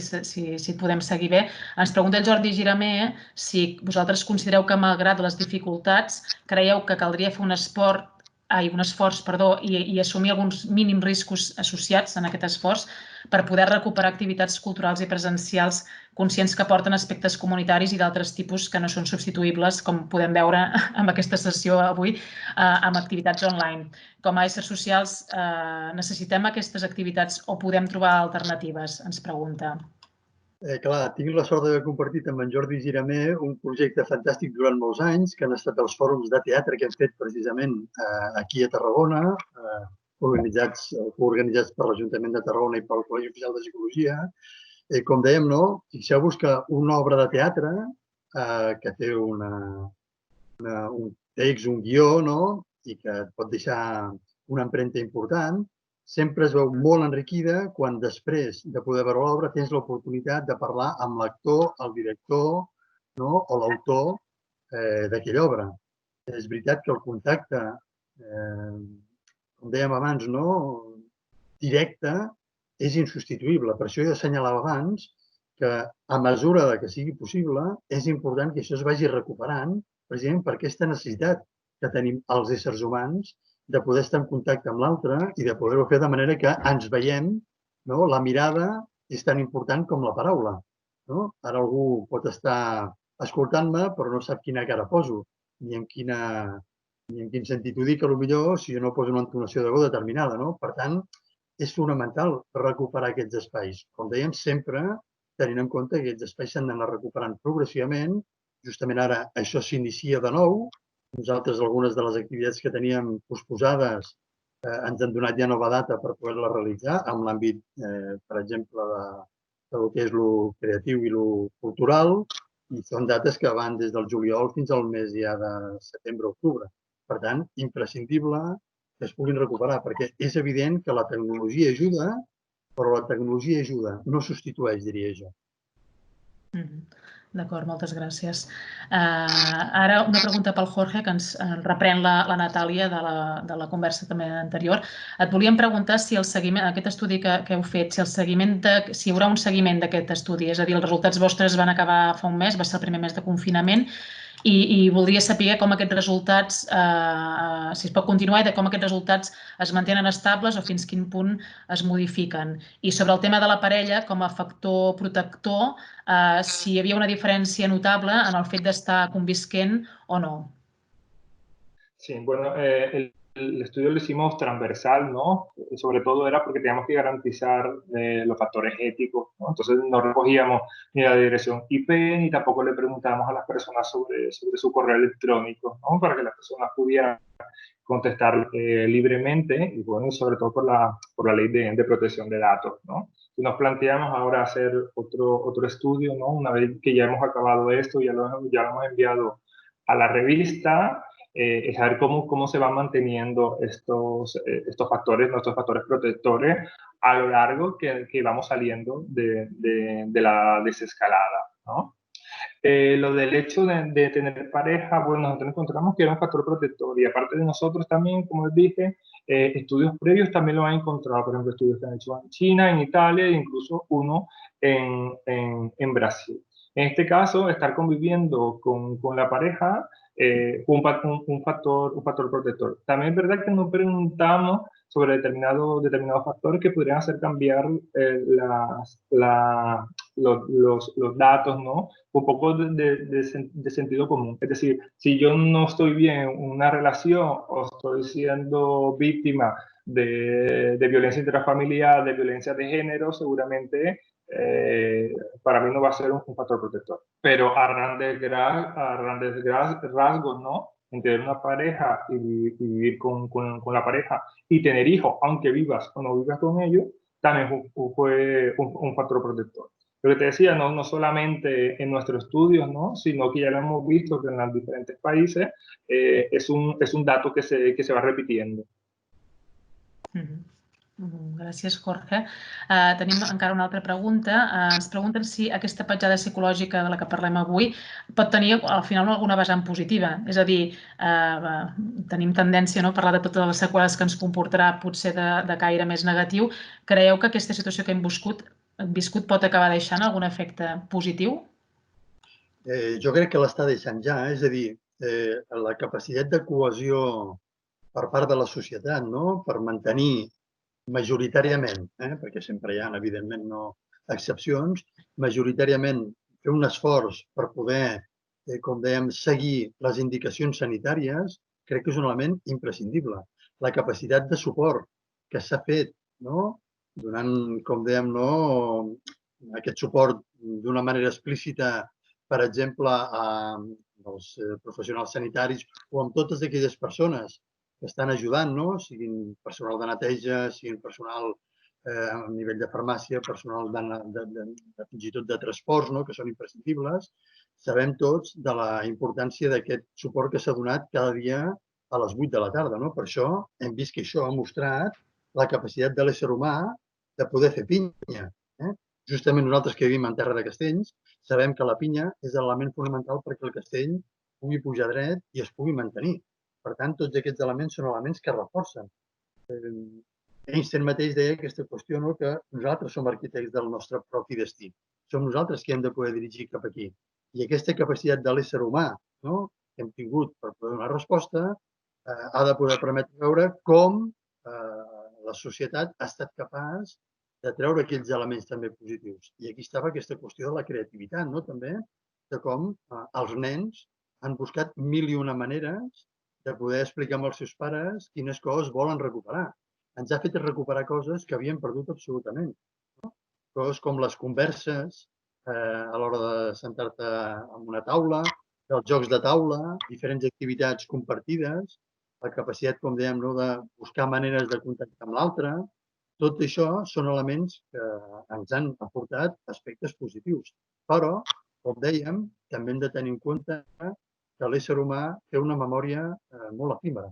podem seguir bé. Ens pregunta el Jordi Giramer si vosaltres considereu que, malgrat les dificultats, creieu que caldria fer un esforç i assumir alguns mínims riscos associats en aquest esforç per poder recuperar activitats culturals i presencials conscients que porten aspectes comunitaris i d'altres tipus que no són substituïbles, com podem veure amb aquesta sessió avui, amb activitats online. Com a éssers socials, necessitem aquestes activitats o podem trobar alternatives? Ens pregunta. Clar, tinc la sort d'haver compartit amb en Jordi Giramer un projecte fantàstic durant molts anys, que han estat els fòrums de teatre que hem fet precisament aquí a Tarragona, organitzats per l'Ajuntament de Tarragona i pel Col·legi Oficial de Psicologia. Com dèiem, fixeu-vos que una obra de teatre que té un text, un guió, i que et pot deixar una empremta important, sempre es veu molt enriquida quan després de poder veure l'obra tens l'oportunitat de parlar amb l'actor, el director o l'autor d'aquella obra. És veritat que el contacte, com dèiem abans, directe, és insubstituïble. Per això jo assenyalava abans que a mesura que sigui possible és important que això es vagi recuperant precisament per aquesta necessitat que tenim els éssers humans de poder estar en contacte amb l'altre i de poder-ho fer de manera que ens veiem. La mirada és tan important com la paraula. Ara algú pot estar escoltant-me però no sap quina cara poso ni amb quina I en quin sentit ho dic? Potser si jo no poso una entonació de veu determinada, no? Per tant, és fonamental recuperar aquests espais. Com dèiem, sempre tenint en compte que aquests espais s'han d'anar recuperant progressivament. Justament ara això s'inicia de nou. Nosaltres, algunes de les activitats que teníem posposades, ens han donat ja nova data per poder-la realitzar en l'àmbit, per exemple, del que és el creatiu i el cultural, i són dates que van des del juliol fins al mes ja de setembre-octubre. Per tant, imprescindible que es puguin recuperar, perquè és evident que la tecnologia ajuda, però la tecnologia ajuda, no substitueix, diria jo. D'acord, moltes gràcies. Ara una pregunta pel Jorge, que ens reprèn la Natàlia de la conversa també anterior. Et volíem preguntar si el seguiment, aquest estudi que heu fet, si hi haurà un seguiment d'aquest estudi, és a dir, els resultats vostres van acabar fa un mes, va ser el primer mes de confinament, i voldria saber com aquests resultats, si es pot continuar, i de com aquests resultats es mantenen estables o fins quin punt es modifiquen. I sobre el tema de la parella, com a factor protector, si hi havia una diferència notable en el fet d'estar convisquent o no. Sí, bueno, el estudio lo hicimos transversal, ¿no? Sobre todo era porque teníamos que garantizar los factores éticos, ¿no? Entonces no recogíamos ni la dirección IP, ni tampoco le preguntábamos a las personas sobre su correo electrónico, ¿no? Para que las personas pudieran contestar libremente, y bueno, sobre todo por la ley de protección de datos, ¿no? Y nos planteamos ahora hacer otro estudio, ¿no? Una vez que ya hemos acabado esto, ya lo hemos enviado a la revista, es saber cómo se van manteniendo estos factores, nuestros factores protectores a lo largo que vamos saliendo de la desescalada, ¿no? Lo del hecho de tener pareja, bueno, nosotros encontramos que era un factor protector y aparte de nosotros también, como les dije, estudios previos también lo han encontrado, por ejemplo, estudios que han hecho en China, en Italia e incluso uno en Brasil. En este caso, estar conviviendo con la pareja un factor protector. También es verdad que nos preguntamos sobre determinados factores que podrían hacer cambiar los datos, ¿no? Un poco de sentido común. Es decir, si yo no estoy bien en una relación o estoy siendo víctima de violencia intrafamiliar, de violencia de género, seguramente para mí no va a ser un factor protector. Pero a grandes rasgos, ¿no? En tener una pareja y vivir con la pareja y tener hijos, aunque vivas o no vivas con ellos, también fue un factor protector. Lo que te decía, no solamente en nuestros estudios, ¿no? Sino que ya lo hemos visto que en los diferentes países es un dato que se va repitiendo. Gràcies, Jorge. Tenim encara una altra pregunta. Ens pregunten si aquesta petjada psicològica de la que parlem avui pot tenir al final alguna vessant positiva. És a dir, tenim tendència a parlar de totes les seqüeles que ens comportarà potser de caire més negatiu. Creieu que aquesta situació que hem viscut pot acabar deixant algun efecte positiu? Jo crec que l'està deixant ja, és a dir, la capacitat de cohesió per part de la societat, no? Per mantenir majoritàriament, perquè sempre hi ha, evidentment, excepcions, majoritàriament fer un esforç per poder, com dèiem, seguir les indicacions sanitàries, crec que és un element imprescindible. La capacitat de suport que s'ha fet, donant, com dèiem, aquest suport d'una manera explícita, per exemple, als professionals sanitaris o amb totes aquelles persones que estan ajudant, siguin personal de neteja, siguin personal a nivell de farmàcia, personal fins i tot de transports, que són imprescindibles. Sabem tots de la importància d'aquest suport que s'ha donat cada dia a les 8 de la tarda. Per això hem vist que això ha mostrat la capacitat de l'ésser humà de poder fer pinya. Justament nosaltres que vivim en terra de castells sabem que la pinya és l'element fonamental perquè el castell pugui pujar dret i es pugui mantenir. Per tant, tots aquests elements són elements que reforcen. Einstein mateix deia aquesta qüestió que nosaltres som arquitectes del nostre propi destí. Som nosaltres qui hem de poder dirigir cap aquí. I aquesta capacitat de l'ésser humà que hem tingut per poder donar resposta ha de poder permetre veure com la societat ha estat capaç de treure aquells elements també positius. I aquí estava aquesta qüestió de la creativitat, també, de com els nens han buscat mil i una maneres de poder explicar als seus pares quines coses volen recuperar. Ens ha fet recuperar coses que havíem perdut absolutament. Coses com les converses a l'hora de sentar-te en una taula, els jocs de taula, diferents activitats compartides, la capacitat, com dèiem, de buscar maneres de contactar amb l'altre. Tot això són elements que ens han aportat aspectes positius. Però, com dèiem, també hem de tenir en compte que l'ésser humà té una memòria molt efímera.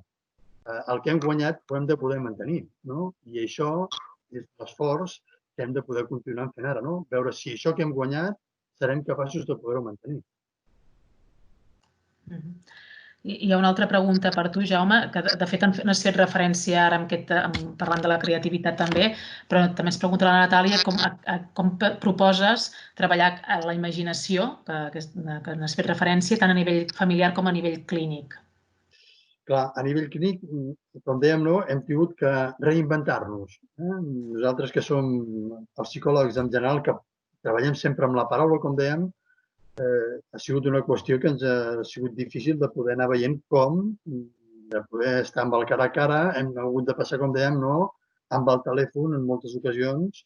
El que hem guanyat ho hem de poder mantenir, no? I això és l'esforç que hem de poder continuar fent ara, no? Veure si això que hem guanyat serem capaços de poder-ho mantenir. Hi ha una altra pregunta per tu, Jaume, que de fet n'has fet referència ara parlant de la creativitat també, però també ens pregunta la Natàlia com proposes treballar la imaginació, que n'has fet referència, tant a nivell familiar com a nivell clínic. Clar, a nivell clínic, com dèiem, hem tingut que reinventar-nos. Nosaltres que som els psicòlegs en general, que treballem sempre amb la paraula, com dèiem, ha sigut una qüestió que ens ha sigut difícil de poder anar veient com, de poder estar amb el cara a cara, hem hagut de passar, com dèiem, amb el telèfon en moltes ocasions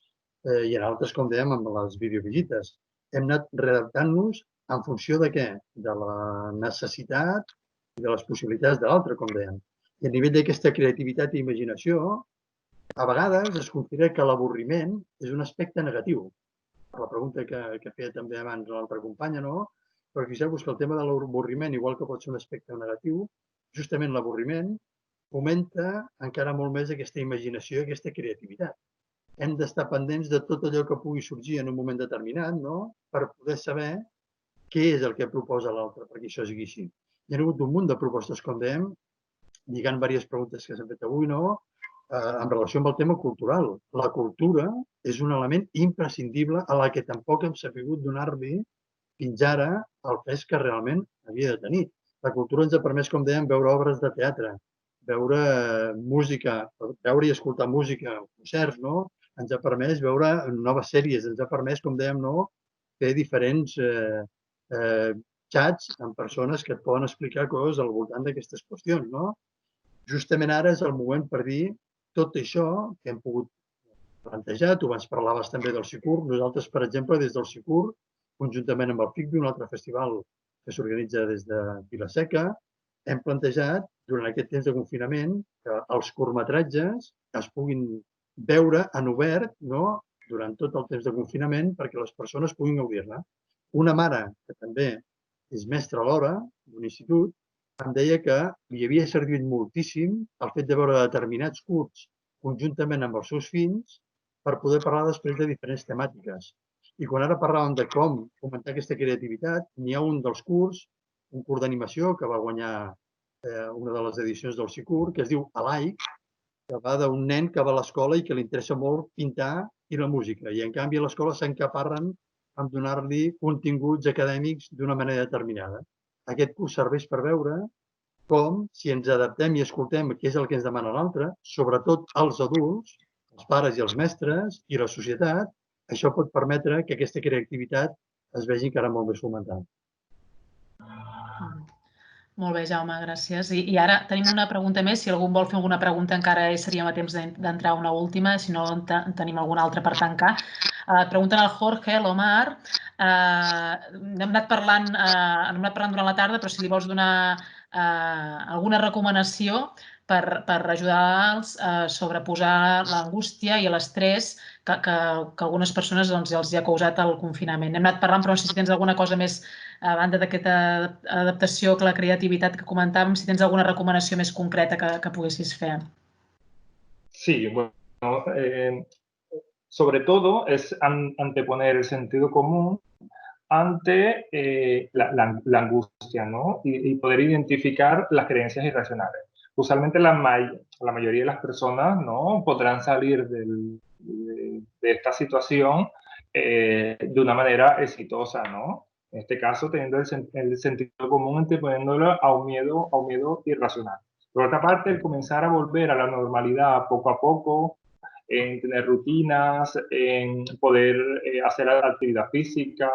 i en altres, com dèiem, amb les videovisites. Hem anat readaptant-nos en funció de què? De la necessitat i de les possibilitats de l'altre, com dèiem. I a nivell d'aquesta creativitat i imaginació, a vegades es considera que l'avorriment és un aspecte negatiu. La pregunta que feia també abans l'altra companya, no? Però fixeu-vos que el tema de l'avorriment, igual que pot ser un aspecte negatiu, justament l'avorriment fomenta encara molt més aquesta imaginació i aquesta creativitat. Hem d'estar pendents de tot allò que pugui sorgir en un moment determinat, no? Per poder saber què és el que proposa l'altre perquè això sigui així. Hi ha hagut un munt de propostes, com dèiem, lligant diverses preguntes que s'han fet avui, no? En relació amb el tema cultural. La cultura és un element imprescindible a la que tampoc hem sabut donar-li fins ara el pes que realment havia de tenir. La cultura ens ha permès, com dèiem, veure obres de teatre, veure música, veure i escoltar música, concerts, no? Ens ha permès veure noves sèries, ens ha permès, com dèiem, fer diferents xats amb persones que et poden explicar coses al voltant d'aquestes qüestions, no? Justament ara és el moment per dir tot això que hem pogut plantejar. Tu abans parlaves també del SICUR. Nosaltres, per exemple, des del SICUR, conjuntament amb el FICBI, un altre festival que s'organitza des de Vila-seca, hem plantejat, durant aquest temps de confinament, que els curtmetratges es puguin veure en obert durant tot el temps de confinament perquè les persones puguin gaudir-ne. Una mare, que també és mestra alhora d'un institut, em deia que li havia servit moltíssim el fet de veure determinats curts conjuntament amb els seus fills per poder parlar després de diferents temàtiques. I quan ara parlàvem de com fomentar aquesta creativitat, n'hi ha un dels curts, un curt d'animació que va guanyar una de les edicions del SICUR, que es diu Alike, que va d'un nen que va a l'escola i que li interessa molt pintar i la música. I en canvi a l'escola s'encaparren amb donar-li continguts acadèmics d'una manera determinada. Aquest curs serveix per veure com, si ens adaptem i escoltem què és el que ens demana l'altre, sobretot els adults, els pares i els mestres i la societat, això pot permetre que aquesta creativitat es vegi encara molt més fomentada. Molt bé, Jaume, gràcies. I ara tenim una pregunta més. Si algú vol fer alguna pregunta encara seríem a temps d'entrar una última, si no tenim alguna altra per tancar. Pregunten al Jorge, l'Omar. Hem anat parlant durant la tarda, però si li vols donar alguna recomanació per ajudar-los a sobreposar l'angústia i l'estrès que algunes persones els ha causat el confinament. Hem anat parlant, però no sé si tens alguna cosa més a banda d'aquesta adaptació que la creativitat que comentàvem, si tens alguna recomanació més concreta que poguessis fer. Sí, bueno, sobre todo es anteponer el sentido común ante la angustia, ¿no? Y poder identificar las creencias irracionales. Usualmente la mayoría de las personas no podrán salir de esta situación de una manera exitosa, ¿no? En este caso, teniendo el sentido común anteponiéndolo a un miedo irracional. Por otra parte, el comenzar a volver a la normalidad poco a poco, en tener rutinas, en poder hacer actividad física,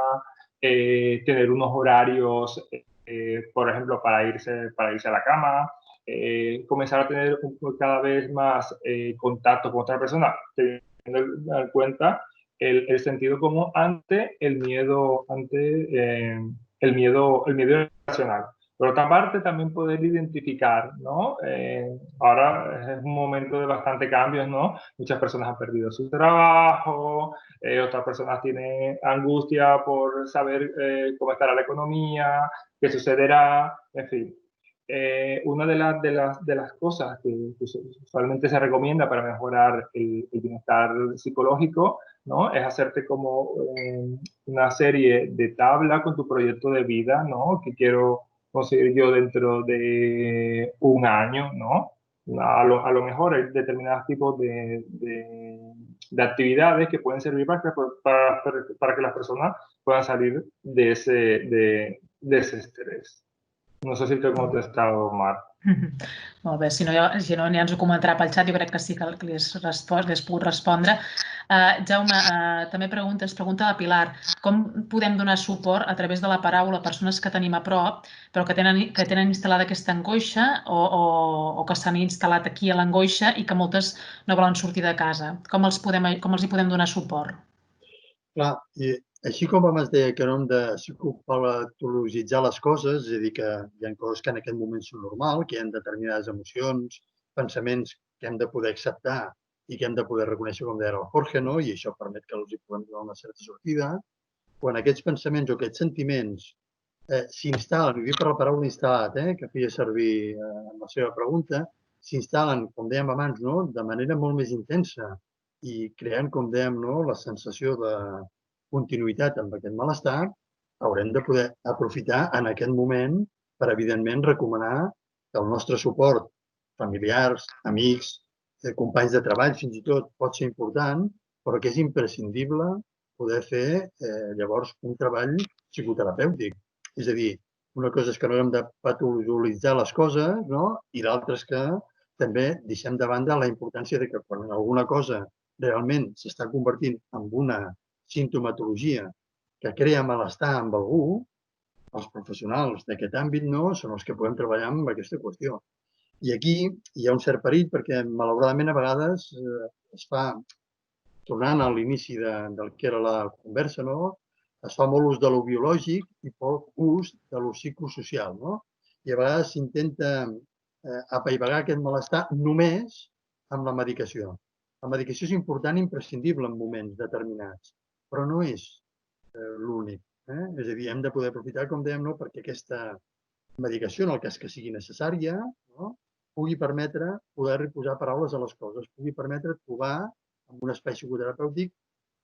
tener unos horarios, por ejemplo, para irse a la cama, comenzar a tener cada vez más contacto con otra persona, teniendo en cuenta el sentido común ante el miedo irracional. Por otra parte, también poder identificar, ¿no? Ahora es un momento de bastante cambios, ¿no? Muchas personas han perdido su trabajo, otras personas tienen angustia por saber cómo estará la economía, qué sucederá, en fin. Una de las cosas que usualmente se recomienda para mejorar el bienestar psicológico, ¿no? Es hacerte como una serie de tablas con tu proyecto de vida, ¿no? Que quiero conseguir yo dentro de un año, ¿no? A lo mejor hay determinados tipos de actividades que pueden servir para que las personas puedan salir de ese estrés. No sé si t'he contestat, Marc. Molt bé, si no ja ens ho comentarà pel xat, jo crec que sí que li has pogut respondre. Jaume, també es pregunta la Pilar, com podem donar suport a través de la paraula a persones que tenim a prop, però que tenen instal·lada aquesta angoixa o que s'han instal·lat aquí a l'angoixa i que moltes no volen sortir de casa? Com els hi podem donar suport? Clar, i així com abans deia que no hem de psicopatologitzar les coses, és a dir, que hi ha coses que en aquest moment són normal, que hi ha determinades emocions, pensaments que hem de poder acceptar i que hem de poder reconèixer, com deia el Jorge, no? I això permet que els hi puguem donar una certa sortida. Quan aquests pensaments o aquests sentiments s'instal·len, ho dic per la paraula instal·lat, que feia servir en la seva pregunta, s'instal·len, com dèiem abans, no? De manera molt més intensa i creant, com dèiem, no? La sensació de continuïtat amb aquest malestar, haurem de poder aprofitar en aquest moment per, evidentment, recomanar que el nostre suport, familiars, amics, companys de treball, fins i tot, pot ser important, però que és imprescindible poder fer llavors un treball psicoterapèutic. És a dir, una cosa és que no hem de patologitzar les coses, no? I l'altra és que també deixem de banda la importància de que quan alguna cosa realment s'està convertint en una simptomatologia que crea malestar amb algú, els professionals d'aquest àmbit no són els que podem treballar amb aquesta qüestió. I aquí hi ha un cert perill perquè, malauradament, a vegades es fa, tornant a l'inici del que era la conversa, no? Es fa molt ús de lo biològic i poc ús de lo psicosocial, no? I a vegades s'intenta apaivagar aquest malestar només amb la medicació. La medicació és important i imprescindible en moments determinats, però no és l'únic. És a dir, hem de poder aprofitar, com dèiem, perquè aquesta medicació, en el cas que sigui necessària, pugui permetre poder posar paraules a les coses, pugui permetre trobar en un espai psicoterapèutic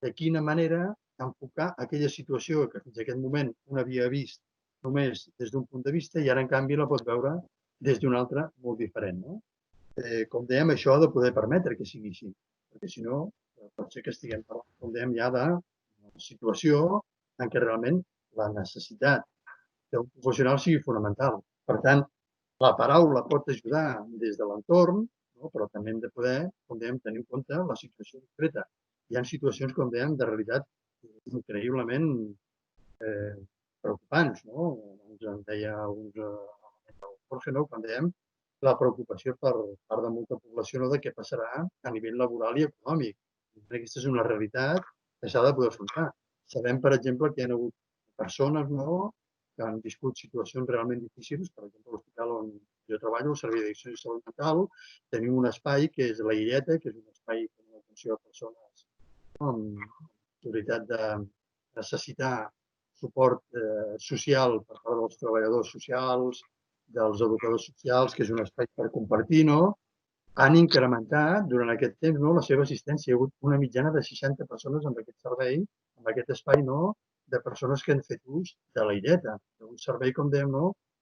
de quina manera enfocar aquella situació que fins a aquest moment un havia vist només des d'un punt de vista i ara, en canvi, la pot veure des d'un altre molt diferent. Com dèiem, això ha de poder permetre que sigui així, perquè si no, pot ser que estiguem parlant, com dèiem, ja d'una situació en què realment la necessitat d'un professional sigui fonamental. Per tant, la paraula pot ajudar des de l'entorn, però també hem de poder, com dèiem, tenir en compte la situació concreta. Hi ha situacions, com dèiem, de realitat increïblement preocupants. Ens en deia Jorge, quan dèiem la preocupació per part de molta població de què passarà a nivell laboral i econòmic. Aquesta és una realitat que s'ha de poder afrontar. Sabem, per exemple, que hi ha hagut persones que han viscut situacions realment difícils. Per exemple, a l'hospital on jo treballo, el Servei d'Addicció i Salut Mental, tenim un espai que és la Illeta, que és un espai d'atenció a persones amb possibilitat de necessitar suport social per part dels treballadors socials, dels educadors socials, que és un espai per compartir, han incrementat durant aquest temps la seva assistència. Hi ha hagut una mitjana de 60 persones en aquest servei, en aquest espai, de persones que han fet ús de la Illeta. Un servei, com dèiem,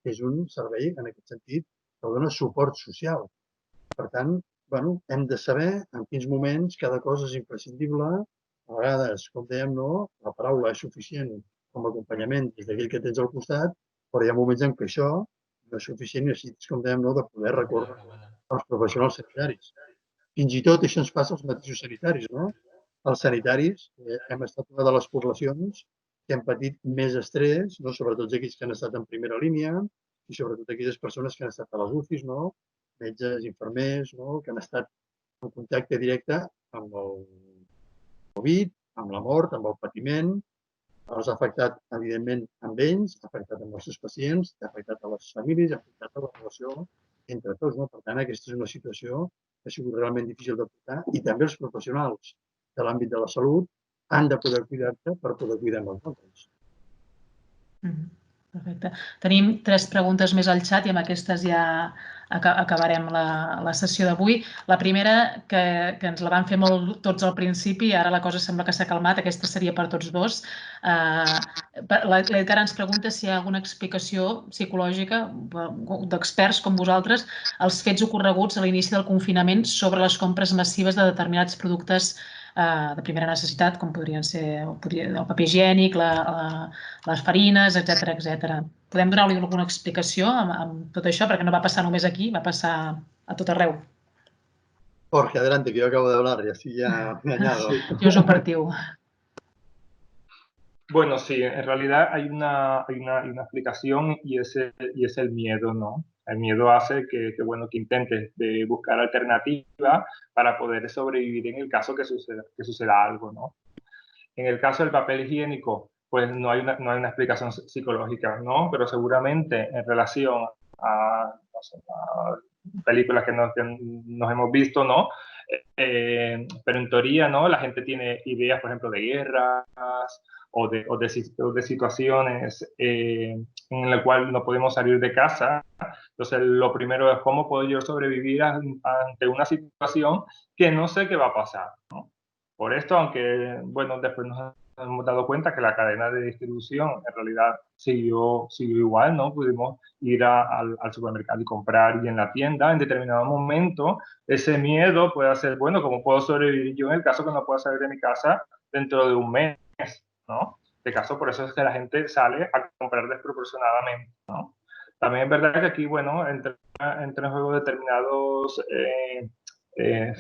que és un servei, en aquest sentit, que dona suport social. Per tant, hem de saber en quins moments cada cosa és imprescindible. A vegades, com dèiem, la paraula és suficient com a acompanyament des d'aquell que tens al costat, però hi ha moments en què això no és suficient i necessites, com dèiem, de poder recórrer als professionals sanitaris. Fins i tot això ens passa als mateixos sanitaris. Els sanitaris hem estat una de les poblacions que hem patit més estrès, sobretot aquells que han estat en primera línia, i sobretot aquelles persones que han estat a les UCIs, metges, infermers, que han estat en contacte directe amb el Covid, amb la mort, amb el patiment. Els ha afectat, evidentment, amb ells, ha afectat amb els seus pacients, ha afectat a les famílies, ha afectat a la relació entre tots. Per tant, aquesta és una situació que ha sigut realment difícil de portar i també els professionals de l'àmbit de la salut han de poder cuidar-se per poder cuidar els altres. Perfecte. Tenim 3 preguntes més al xat i amb aquestes ja acabarem la sessió d'avui. La primera, que ens la van fer molt tots al principi i ara la cosa sembla que s'ha calmat, aquesta seria per tots dos. L'Edgar ens pregunta si hi ha alguna explicació psicològica d'experts com vosaltres als fets ocorreguts a l'inici del confinament sobre les compres massives de determinats productes de primera necessitat, com podrien ser el paper higiènic, les farines, etc. Podem donar-li alguna explicació amb tot això? Perquè no va passar només aquí, va passar a tot arreu. Jorge, adelante, que yo acabo de hablar y así ya me añado. Jo us ho partiu. Bueno, sí, en realidad hay una explicación y es el miedo, ¿no? El miedo hace que intentes de buscar alternativas para poder sobrevivir en el caso que suceda algo, ¿no? En el caso del papel higiénico, pues no hay una explicación psicológica, ¿no? Pero seguramente en relación a películas que nos hemos visto, ¿no? Pero en teoría, ¿no? La gente tiene ideas, por ejemplo, de guerras o de situaciones en las cuales no podemos salir de casa. Entonces, lo primero es cómo puedo yo sobrevivir ante una situación que no sé qué va a pasar, ¿no? Por esto, aunque, bueno, después nos hemos dado cuenta que la cadena de distribución en realidad siguió igual, ¿no? Pudimos ir al supermercado y comprar y en la tienda, en determinado momento, ese miedo puede ser, bueno, ¿cómo puedo sobrevivir yo en el caso que no pueda salir de mi casa dentro de un mes, ¿no? De caso, por eso es que la gente sale a comprar desproporcionadamente, ¿no? También es verdad que aquí, bueno, entra en juego determinados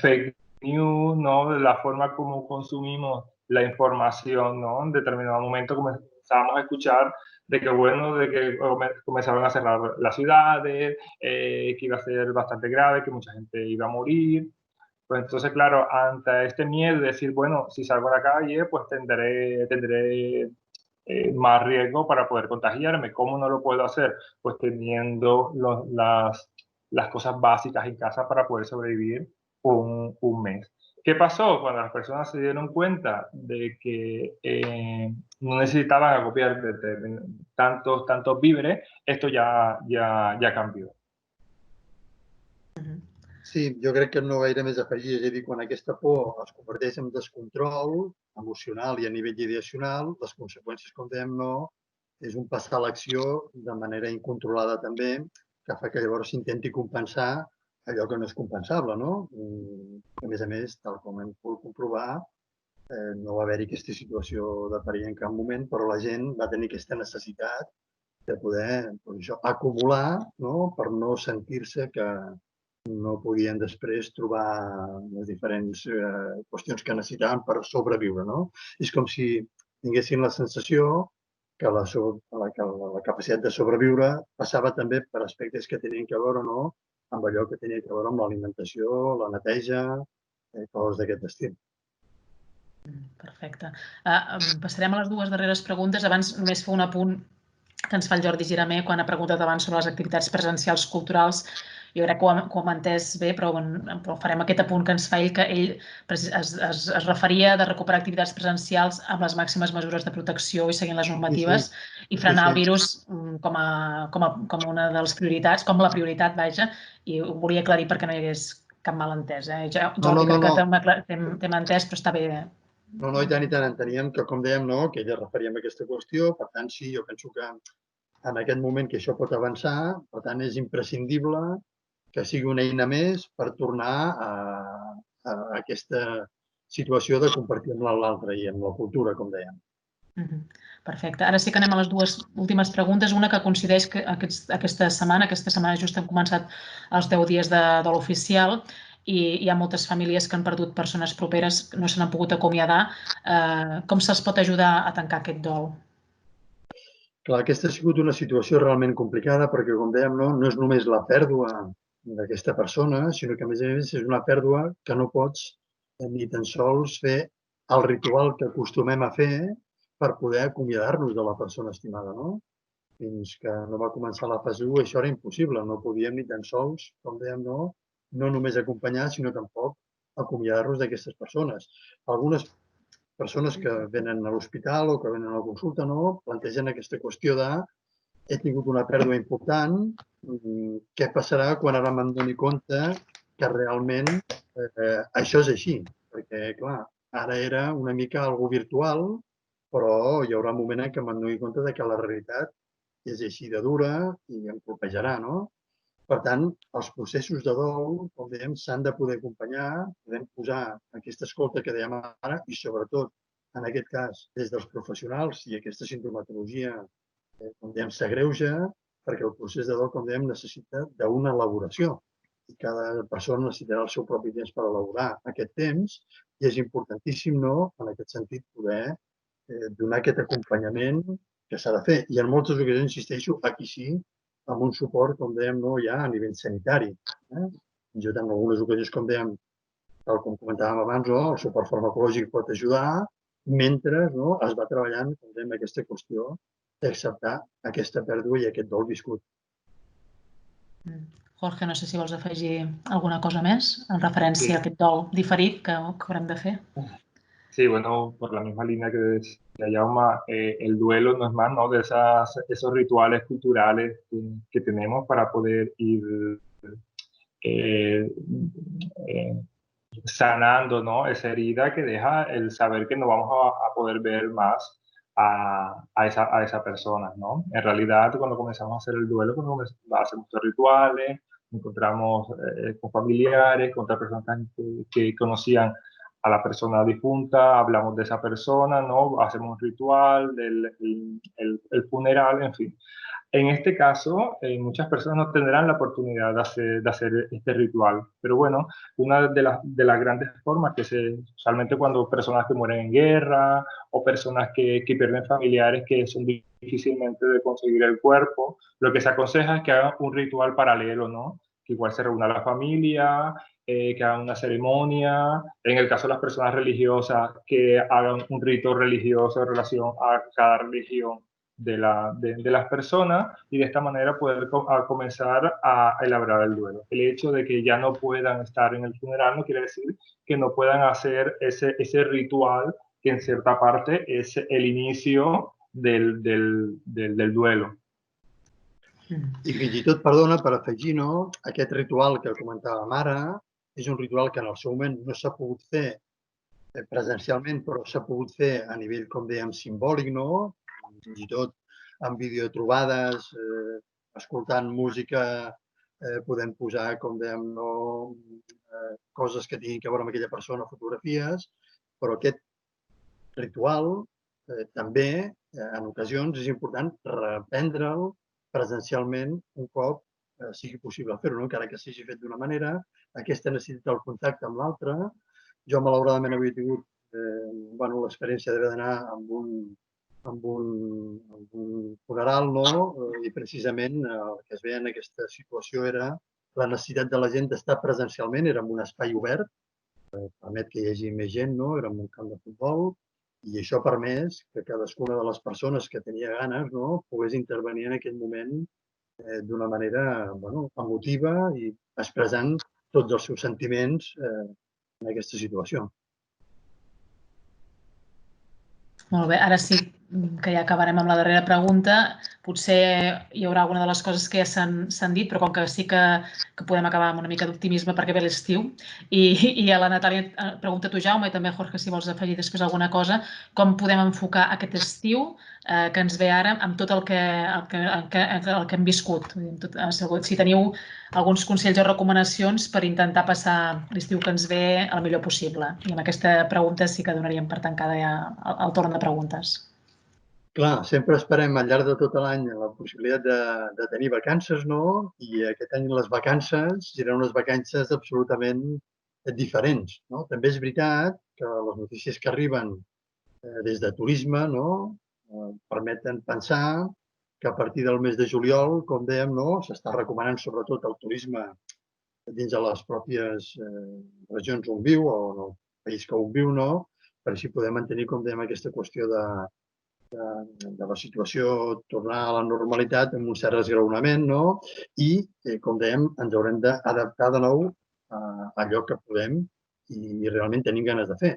fake news, ¿no? De la forma como consumimos la información, ¿no? En determinado momento comenzábamos a escuchar de que comenzaban a cerrar las ciudades, que iba a ser bastante grave, que mucha gente iba a morir. Pues entonces, claro, ante este miedo de decir, bueno, si salgo a la calle, pues tendré más riesgo para poder contagiarme. ¿Cómo no lo puedo hacer? Pues teniendo las cosas básicas en casa para poder sobrevivir un mes. ¿Qué pasó? Cuando las personas se dieron cuenta de que no necesitaban acopiar tantos víveres, esto ya cambió. Sí, jo crec que no gaire més a afegir. És a dir, quan aquesta por es converteix en descontrol emocional i a nivell ideacional, les conseqüències, com dèiem, és un passar a l'acció de manera incontrolada també, que fa que llavors s'intenti compensar allò que no és compensable, no? A més, tal com hem pogut comprovar, no va haver-hi aquesta situació de perill en cap moment, però la gent va tenir aquesta necessitat de poder acumular per no sentir-se que no podien després trobar les diferents qüestions que necessitaven per sobreviure, no? És com si tinguessin la sensació que la capacitat de sobreviure passava també per aspectes que tenien que veure amb allò que tenia que veure amb l'alimentació, la neteja, coses d'aquest estil. Perfecte. Passarem a les 2 darreres preguntes. Abans només fer un apunt que ens fa el Jordi Giramer quan ha preguntat abans sobre les activitats presencials culturals. Jo crec que ho hem entès bé, però farem aquest apunt que ens fa ell, que ell es referia de recuperar activitats presencials amb les màximes mesures de protecció i seguint les normatives i frenar el virus com una de les prioritats, com la prioritat, vaja, i ho volia aclarir perquè no hi hagués cap malentès. Jordi, crec que t'hem entès, però està bé. No, i tant, enteníem que, com dèiem, que ella es referia a aquesta qüestió. Per tant, sí, jo penso que en aquest moment que això pot avançar, per tant, és imprescindible que sigui una eina més per tornar a aquesta situació de compartir amb l'altre i amb la cultura, com dèiem. Perfecte. Ara sí que anem a les 2 últimes preguntes. Una que coincideix que aquesta setmana just hem començat els 10 dies de dol oficial i hi ha moltes famílies que han perdut persones properes, no se n'han pogut acomiadar. Com se'ls pot ajudar a tancar aquest dol? Clar, aquesta ha sigut una situació realment complicada perquè, com dèiem, no és només la pèrdua d'aquesta persona, sinó que, a més, és una pèrdua que no pots ni tan sols fer el ritual que acostumem a fer per poder acomiadar-nos de la persona estimada, no? Fins que no va començar la fase 1, això era impossible. No podíem ni tan sols, com dèiem, no només acompanyar, sinó tampoc acomiadar-nos d'aquestes persones. Algunes persones que venen a l'hospital o que venen a la consulta plantegen aquesta qüestió de he tingut una pèrdua important, què passarà quan ara me'n doni compte que realment això és així? Perquè, clar, ara era una mica algo virtual, però hi haurà un moment en què me'n doni compte que la realitat és així de dura i em colpejarà, no? Per tant, els processos de dol, com dèiem, s'han de poder acompanyar, podem posar aquesta escolta que dèiem ara i, sobretot, en aquest cas, des dels professionals, i aquesta sintomatologia, com dèiem, s'agreuja, perquè el procés de dol, com dèiem, necessita d'una elaboració. I cada persona necessitarà el seu propi temps per elaborar aquest temps i és importantíssim, en aquest sentit, poder donar aquest acompanyament que s'ha de fer. I en moltes ocasions, insisteixo, aquí sí, amb un suport, com dèiem, ja a nivell sanitari. Jo en algunes ocasions, com dèiem, tal com comentàvem abans, el suport farmacològic pot ajudar mentre es va treballant, com dèiem, aquesta qüestió d'acceptar aquesta pèrdua i aquest dol viscut. Jorge, no sé si vols afegir alguna cosa més en referència a aquest dol diferit que haurem de fer. Sí, bueno, por la misma línea que decía Yauma, el duelo no es más, ¿no? De esos rituales culturales que tenemos para poder ir sanando, ¿no? Esa herida que deja el saber que no vamos a poder ver más a esa persona, ¿no? En realidad, cuando comenzamos a hacer el duelo, cuando hacemos los rituales, encontramos con familiares, con otras personas que conocían a la persona difunta, hablamos de esa persona, ¿no? Hacemos un ritual, el funeral, en fin. En este caso, muchas personas no tendrán la oportunidad de hacer este ritual. Pero bueno, una de las grandes formas que usualmente cuando personas que mueren en guerra o personas que pierden familiares que son difícilmente de conseguir el cuerpo, lo que se aconseja es que hagan un ritual paralelo, ¿no? Que igual se reúna la familia, que hagan una ceremonia. En el caso de las personas religiosas, que hagan un rito religioso en relación a cada religión de las personas y de esta manera poder comenzar a elaborar el duelo. El hecho de que ya no puedan estar en el funeral no quiere decir que no puedan hacer ese ritual que en cierta parte es el inicio del duelo. I fins i tot, perdona, per afegir, aquest ritual que comentàvem ara és un ritual que en el seu moment no s'ha pogut fer presencialment, però s'ha pogut fer a nivell, com dèiem, simbòlic, fins i tot amb videotrobades, escoltant música, podem posar, com dèiem, coses que tinguin a veure amb aquella persona, fotografies, però aquest ritual també, en ocasions, és important reprendre'l presencialment un cop sigui possible fer-ho, encara que s'hagi fet d'una manera, aquesta necessita el contacte amb l'altre. Jo, malauradament, havia tingut l'experiència d'haver d'anar amb un funeral, i precisament el que es veia en aquesta situació era la necessitat de la gent d'estar presencialment, era en un espai obert, permet que hi hagi més gent, era en un camp de futbol, i això ha permès que cadascuna de les persones que tenia ganes pogués intervenir en aquell moment d'una manera emotiva i expressant tots els seus sentiments en aquesta situació. Molt bé, ara sí que ja acabarem amb la darrera pregunta. Potser hi haurà alguna de les coses que ja s'han dit, però com que sí que podem acabar amb una mica d'optimisme perquè ve l'estiu. I a la Natàlia, pregunta tu, Jaume, i també Jorge, si vols afegir després alguna cosa, com podem enfocar aquest estiu que ens ve ara amb tot el que hem viscut. Si teniu alguns consells o recomanacions per intentar passar l'estiu que ens ve el millor possible. I amb aquesta pregunta sí que donaríem per tancada ja el torn de preguntes. Clar, sempre esperem al llarg de tot l'any la possibilitat de tenir vacances, i aquest any les vacances seran unes vacances absolutament diferents. També és veritat que les notícies que arriben des de turisme permeten pensar que a partir del mes de juliol, com dèiem, s'està recomanant sobretot el turisme dins de les pròpies regions on viu o en el país que on viu, per així poder mantenir, com dèiem, aquesta qüestió de la situació, tornar a la normalitat amb un cert esgraonament, i, com dèiem, ens haurem d'adaptar de nou a allò que podem i realment tenim ganes de fer.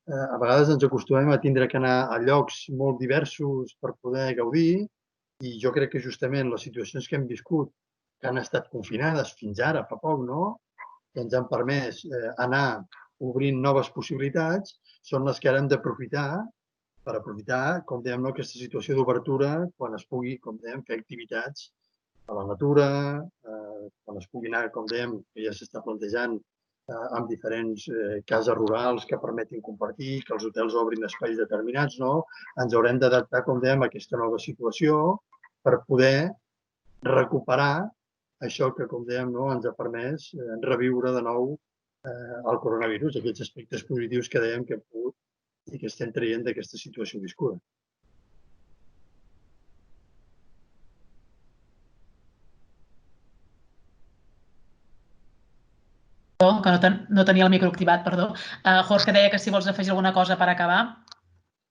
A vegades ens acostumem a tindre que anar a llocs molt diversos per poder gaudir i jo crec que justament les situacions que hem viscut, que han estat confinades fins ara, fa poc, que ens han permès anar obrint noves possibilitats, són les que ara hem d'aprofitar per aprofitar, com dèiem, aquesta situació d'obertura quan es pugui, com dèiem, fer activitats a la natura, quan es pugui anar, com dèiem, que ja s'està plantejant amb diferents cases rurals que permetin compartir, que els hotels obrin espais determinats, ens haurem d'adaptar, com dèiem, a aquesta nova situació per poder recuperar això que, com dèiem, ens ha permès reviure de nou el coronavirus, aquests aspectes positius que dèiem que hem pogut i que estem traient d'aquesta situació viscuda. Que no tenia el micro activat, perdó. Jorge deia que si vols afegir alguna cosa para acabar.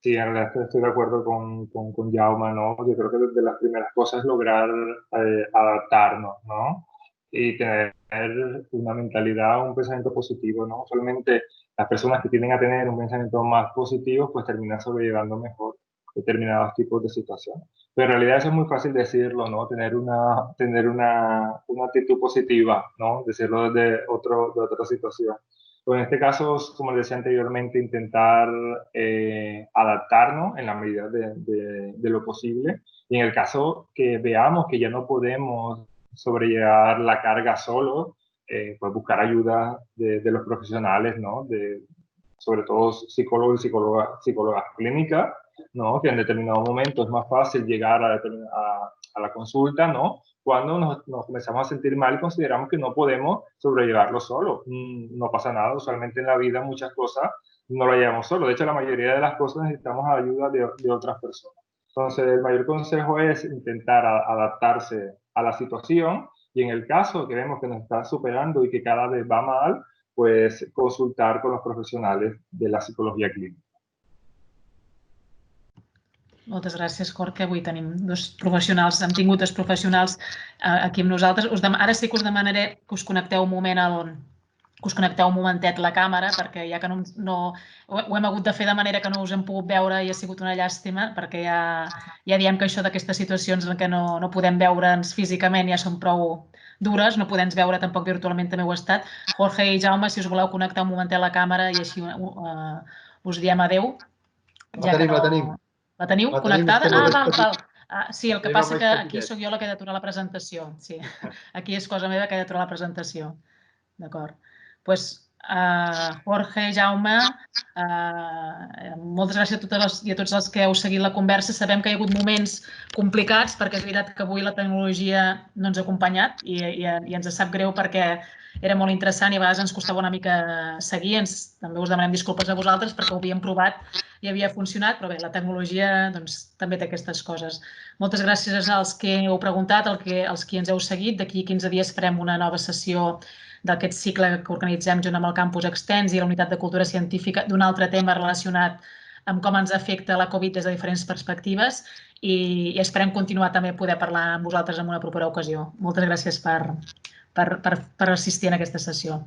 Sí, en realidad estoy de acuerdo con Jaume, ¿no? Yo creo que desde las primeras cosas es lograr adaptarnos, ¿no? Y tener una mentalidad, un pensamiento positivo, ¿no? Solamente las personas que tienden a tener un pensamiento más positivo, pues terminan sobrellevando mejor determinados tipos de situaciones. Pero en realidad eso es muy fácil decirlo, ¿no? Tener una actitud positiva, ¿no? Decirlo desde otra situación. Pues en este caso, como les decía anteriormente, intentar adaptarnos en la medida de lo posible. Y en el caso que veamos que ya no podemos sobrellevar la carga solo, pues buscar ayuda de los profesionales, ¿no? Sobre todo psicólogos y psicólogas clínicas, ¿no? Que en determinado momento es más fácil llegar a la consulta, ¿no? Cuando nos comenzamos a sentir mal y consideramos que no podemos sobrellevarlo solo. No pasa nada, usualmente en la vida muchas cosas no lo llevamos solo. De hecho, la mayoría de las cosas necesitamos ayuda de otras personas. Entonces, el mayor consejo es intentar adaptarse a la situación y en el caso que vemos que nos está superando y que cada vez va mal, pues consultar con los profesionales de la psicología clínica. Moltes gràcies, Jorge. Avui tenim dos professionals, hem tingut dos professionals aquí amb nosaltres. Ara sí que us demanaré que us connecteu un moment que us connecteu un momentet la càmera, perquè ja que no ho hem hagut de fer de manera que no us hem pogut veure i ha sigut una llàstima, perquè ja diem que això d'aquestes situacions en què no podem veure'ns físicament ja són prou dures, no podem veure tampoc virtualment també ho ha estat. Jorge i Jaume, si us voleu connectar un momentet la càmera i així us diem adeu. La tenim. La teniu connectada? Val. Sí, el que passa que aquí sóc jo la que he d'aturar la presentació. Sí, aquí és cosa meva que he d'aturar la presentació. D'acord. Doncs, Jorge, Jaume, moltes gràcies a totes i a tots els que heu seguit la conversa. Sabem que hi ha hagut moments complicats perquè és veritat que avui la tecnologia no ens ha acompanyat i ens sap greu perquè era molt interessant i a vegades ens costava una mica seguir. També us demanem disculpes a vosaltres perquè ho havíem provat i havia funcionat, però bé, la tecnologia també té aquestes coses. Moltes gràcies als que heu preguntat, als que ens heu seguit. D'aquí 15 dies farem una nova sessió d'aquest cicle que organitzem junt amb el Campus Extens i la Unitat de Cultura Científica d'un altre tema relacionat amb com ens afecta la Covid des de diferents perspectives i esperem continuar també a poder parlar amb vosaltres en una propera ocasió. Moltes gràcies per assistir en aquesta sessió.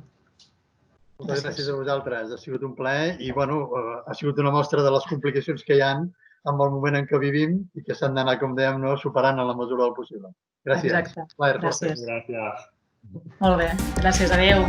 Moltes gràcies a vosaltres. Ha sigut un plaer i ha sigut una mostra de les complicacions que hi ha amb el moment en què vivim i que s'han d'anar, com dèiem, superant en la mesura del possible. Gràcies. Exacte. Gràcies. Gràcies. Molt bé. Gràcies. Adéu.